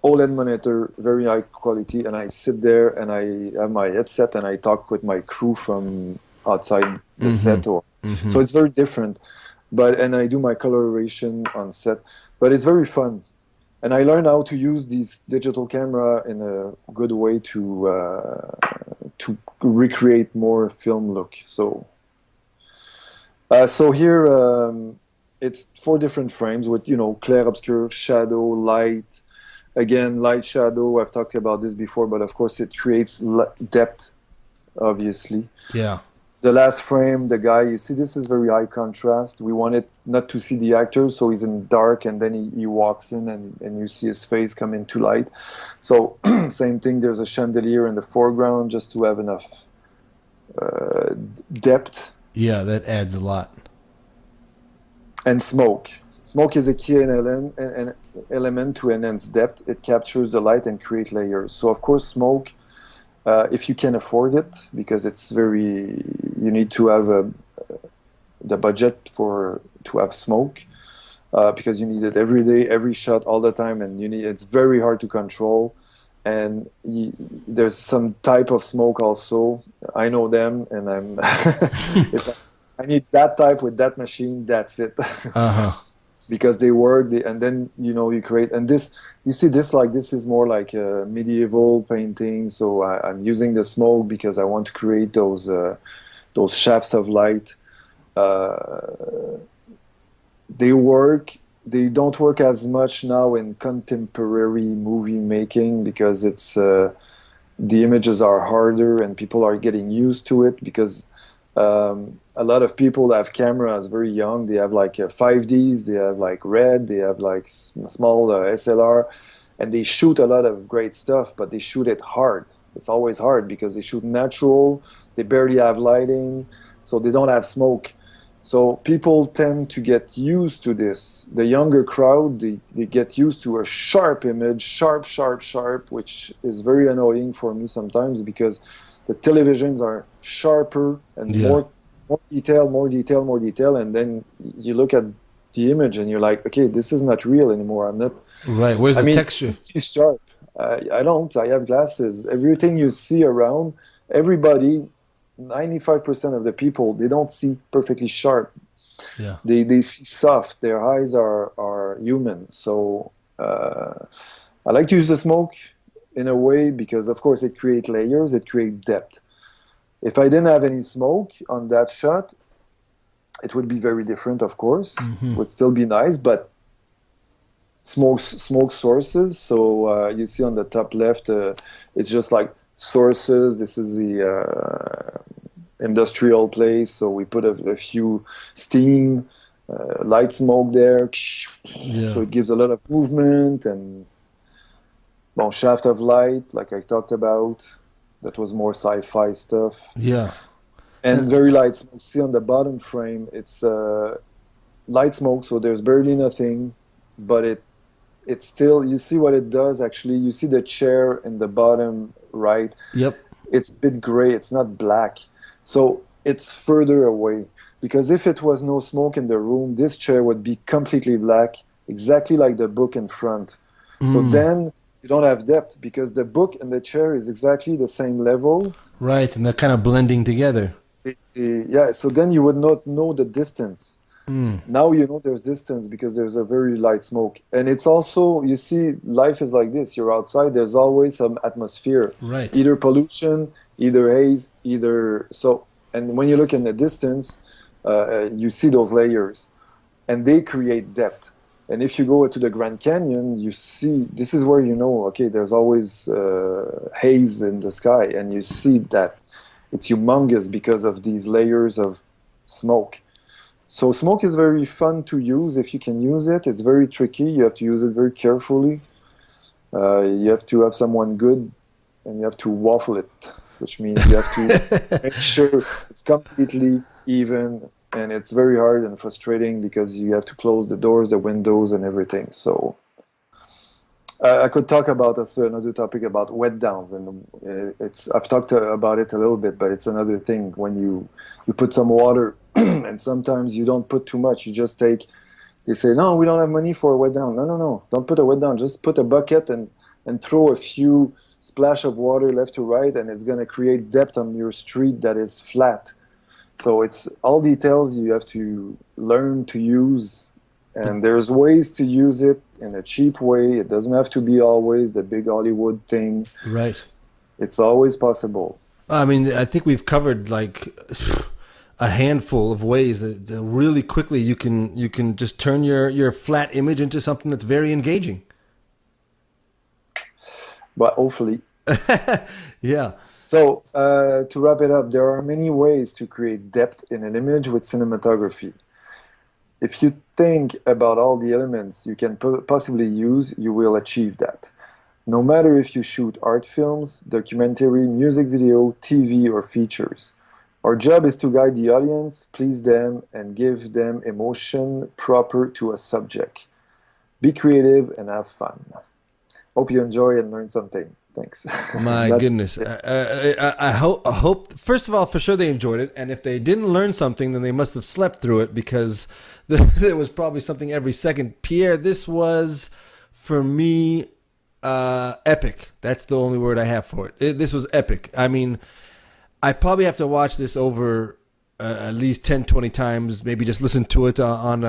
OLED monitor, very high quality, and I sit there and I have my headset and I talk with my crew from outside the set. So it's very different. And I do my coloration on set, but it's very fun. And I learned how to use this digital camera in a good way to recreate more film look. So here it's 4 different frames with clair, obscure, shadow, light. Again, light, shadow. I've talked about this before, but of course it creates depth. Obviously. Yeah. The last frame, the guy, you see, this is very high contrast. We wanted not to see the actor, so he's in dark, and then he walks in, and you see his face come into light. So, same thing, there's a chandelier in the foreground just to have enough depth. Yeah, that adds a lot. And smoke. Smoke is a key element to enhance depth. It captures the light and create layers. So, of course, smoke, if you can afford it, because you need to have the budget to have smoke, because you need it every day, every shot, all the time, and it's very hard to control. And there's some type of smoke also. I know them, and it's like, I need that type with that machine. That's it. Because they work, and then you create, and this you see this is more like a medieval painting. So I'm using the smoke because I want to create those shafts of light. They don't work as much now in contemporary movie making because it's the images are harder and people are getting used to it because. A lot of people have cameras very young. They have like 5Ds, they have like RED, they have like small SLR, and they shoot a lot of great stuff, but they shoot it hard. It's always hard because they shoot natural, they barely have lighting, so they don't have smoke. So people tend to get used to this. The younger crowd, they get used to a sharp image, sharp, which is very annoying for me sometimes because the televisions are sharper and more detail, and then you look at the image and you're like, okay, this is not real anymore. I'm not. Right. Where's the texture? It's sharp. I don't. I have glasses. Everything you see around, everybody, 95% of the people, they don't see perfectly sharp. Yeah. They see soft. Their eyes are human. So I like to use the smoke in a way because of course it creates layers, it creates depth. If I didn't have any smoke on that shot, it would be very different, of course. Would still be nice, but smoke sources. So you see on the top left, it's just like sources. This is the industrial place, so we put a few steam, light smoke there. Yeah. So it gives a lot of movement and shaft of light, like I talked about. That was more sci-fi stuff. Yeah. And very light smoke. See on the bottom frame, it's light smoke, so there's barely nothing, but it's still, you see what it does actually. You see the chair in the bottom right. Yep. It's a bit gray, it's not black. So it's further away. Because if it was no smoke in the room, this chair would be completely black, exactly like the book in front. So then you don't have depth because the book and the chair is exactly the same level. Right, and they're kind of blending together. Yeah, so then you would not know the distance. Now you know there's distance because there's a very light smoke. And it's also, you see, life is like this. You're outside, there's always some atmosphere. Right. Either pollution, either haze, either so. And when you look in the distance, you see those layers, and they create depth. And if you go to the Grand Canyon, you see, this is where you know, okay, there's always haze in the sky, and you see that it's humongous because of these layers of smoke. So smoke is very fun to use if you can use it. It's very tricky. You have to use it very carefully. You have to have someone good, and you have to waffle it, which means you have to make sure it's completely even. And it's very hard and frustrating because you have to close the doors, the windows, and everything. So I could talk about another topic about wet downs, and I've talked about it a little bit, but it's another thing when you put some water, and sometimes you don't put too much. You just take. You say, no, we don't have money for a wet down. No, don't put a wet down. Just put a bucket and throw a few splash of water left to right, and it's going to create depth on your street that is flat. So it's all details you have to learn to use, and there's ways to use it in a cheap way. It doesn't have to be always the big Hollywood thing. Right. It's always possible. I mean, I think we've covered like a handful of ways that really quickly you can just turn your flat image into something that's very engaging. But hopefully. Yeah. So, to wrap it up, there are many ways to create depth in an image with cinematography. If you think about all the elements you can possibly use, you will achieve that. No matter if you shoot art films, documentary, music video, TV, or features. Our job is to guide the audience, please them, and give them emotion proper to a subject. Be creative and have fun. Hope you enjoy and learn something. Thanks. My goodness. I hope, first of all, for sure they enjoyed it. And if they didn't learn something, then they must have slept through it because there was probably something every second. Pierre, this was, for me, epic. That's the only word I have for it. This was epic. I mean, I probably have to watch this over at least 10, 20 times, maybe just listen to it on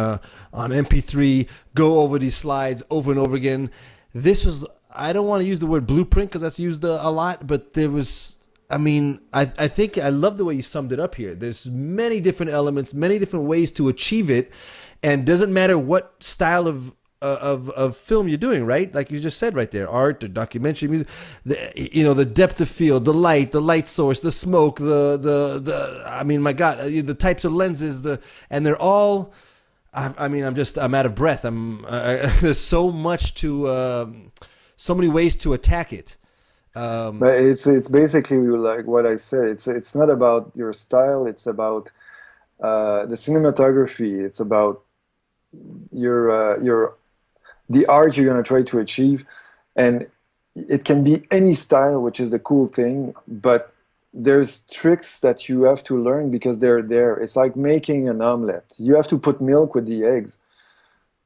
MP3, go over these slides over and over again. This was, I don't want to use the word blueprint because that's used a lot, but there was, I mean, I think I love the way you summed it up here. There's many different elements, many different ways to achieve it, and doesn't matter what style of film you're doing, right? Like you just said right there, art or documentary, music, the depth of field, the light source, the smoke, the I mean, my God, the types of lenses, and they're all, I'm out of breath. There's so much so many ways to attack it. But it's basically like what I said. It's not about your style. It's about the cinematography. It's about the art you're going to try to achieve, and it can be any style, which is the cool thing. But there's tricks that you have to learn because they're there. It's like making an omelette. You have to put milk with the eggs.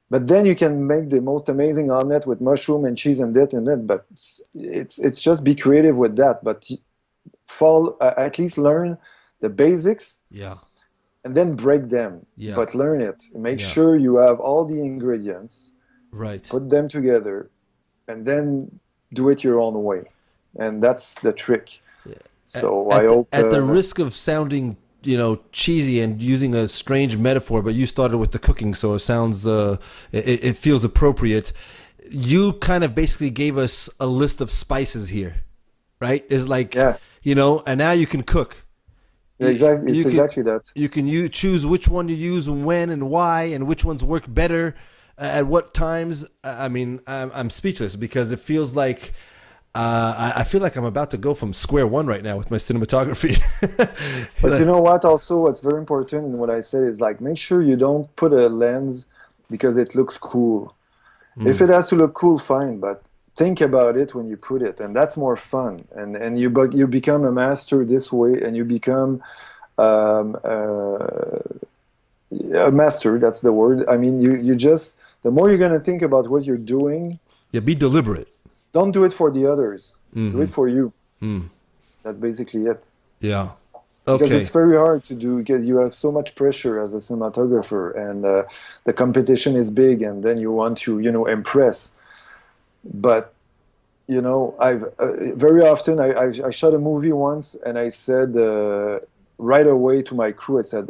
But then you can make the most amazing omelet with mushroom and cheese and that and that. But it's just be creative with that. But at least learn the basics. Yeah. And then break them. Yeah. But learn it. Make sure you have all the ingredients. Right. Put them together, and then do it your own way. And that's the trick. Yeah. So I hope at the risk of sounding, cheesy and using a strange metaphor, but you started with the cooking, so it sounds, it feels appropriate. You kind of basically gave us a list of spices here, right? It's like, and now you can cook. Exactly, exactly that. You can choose which one to use and when and why, and which ones work better at what times. I mean, I'm speechless because it feels like. I feel like I'm about to go from square one right now with my cinematography. But you know what? Also, what's very important in what I said is like make sure you don't put a lens because it looks cool. If it has to look cool, fine. But think about it when you put it, and that's more fun. And you become a master this way, and you become a master. That's the word. I mean, you just the more you're gonna think about what you're doing. Yeah, be deliberate. Don't do it for the others. Do it for you. That's basically it. Yeah. because Okay. it's very hard to do because you have so much pressure as a cinematographer, and the competition is big, and then you want to, impress. But I've very often I shot a movie once, and I said right away to my crew, I said,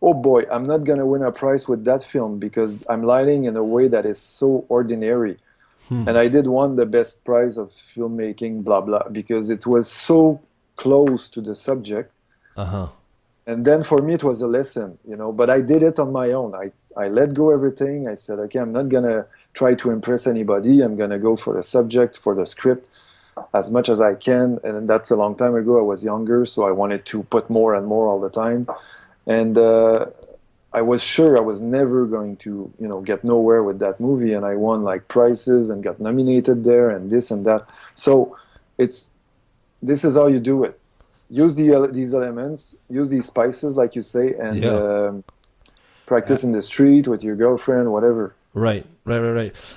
"Oh boy, I'm not gonna win a prize with that film because I'm lighting in a way that is so ordinary." And I did won the best prize of filmmaking, blah blah, because it was so close to the subject. Uh-huh. And then for me, it was a lesson, but I did it on my own. I let go everything. I said, okay, I'm not going to try to impress anybody. I'm going to go for the subject, for the script as much as I can. And that's a long time ago. I was younger, so I wanted to put more and more all the time. And I was sure I was never going to, get nowhere with that movie. And I won like prizes and got nominated there and this and that. So this is how you do it. Use these elements, use these spices, like you say, and practice in the street with your girlfriend, whatever. Right.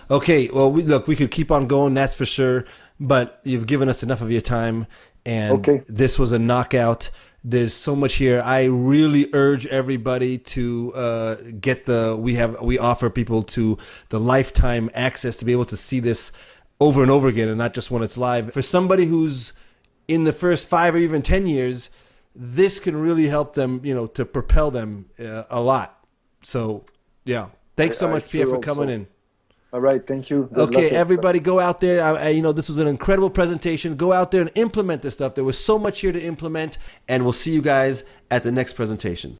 Okay, well, we could keep on going, that's for sure, but you've given us enough of your time, and this was a knockout. There's so much here. I really urge everybody to get we offer people to the lifetime access to be able to see this over and over again, and not just when it's live. For somebody who's in the first 5 or even 10 years, this can really help them, to propel them a lot. So, yeah. Thanks so much, Pierre, for coming in. All right. Thank you. Okay, everybody go out there. This was an incredible presentation. Go out there and implement this stuff. There was so much here to implement, and we'll see you guys at the next presentation.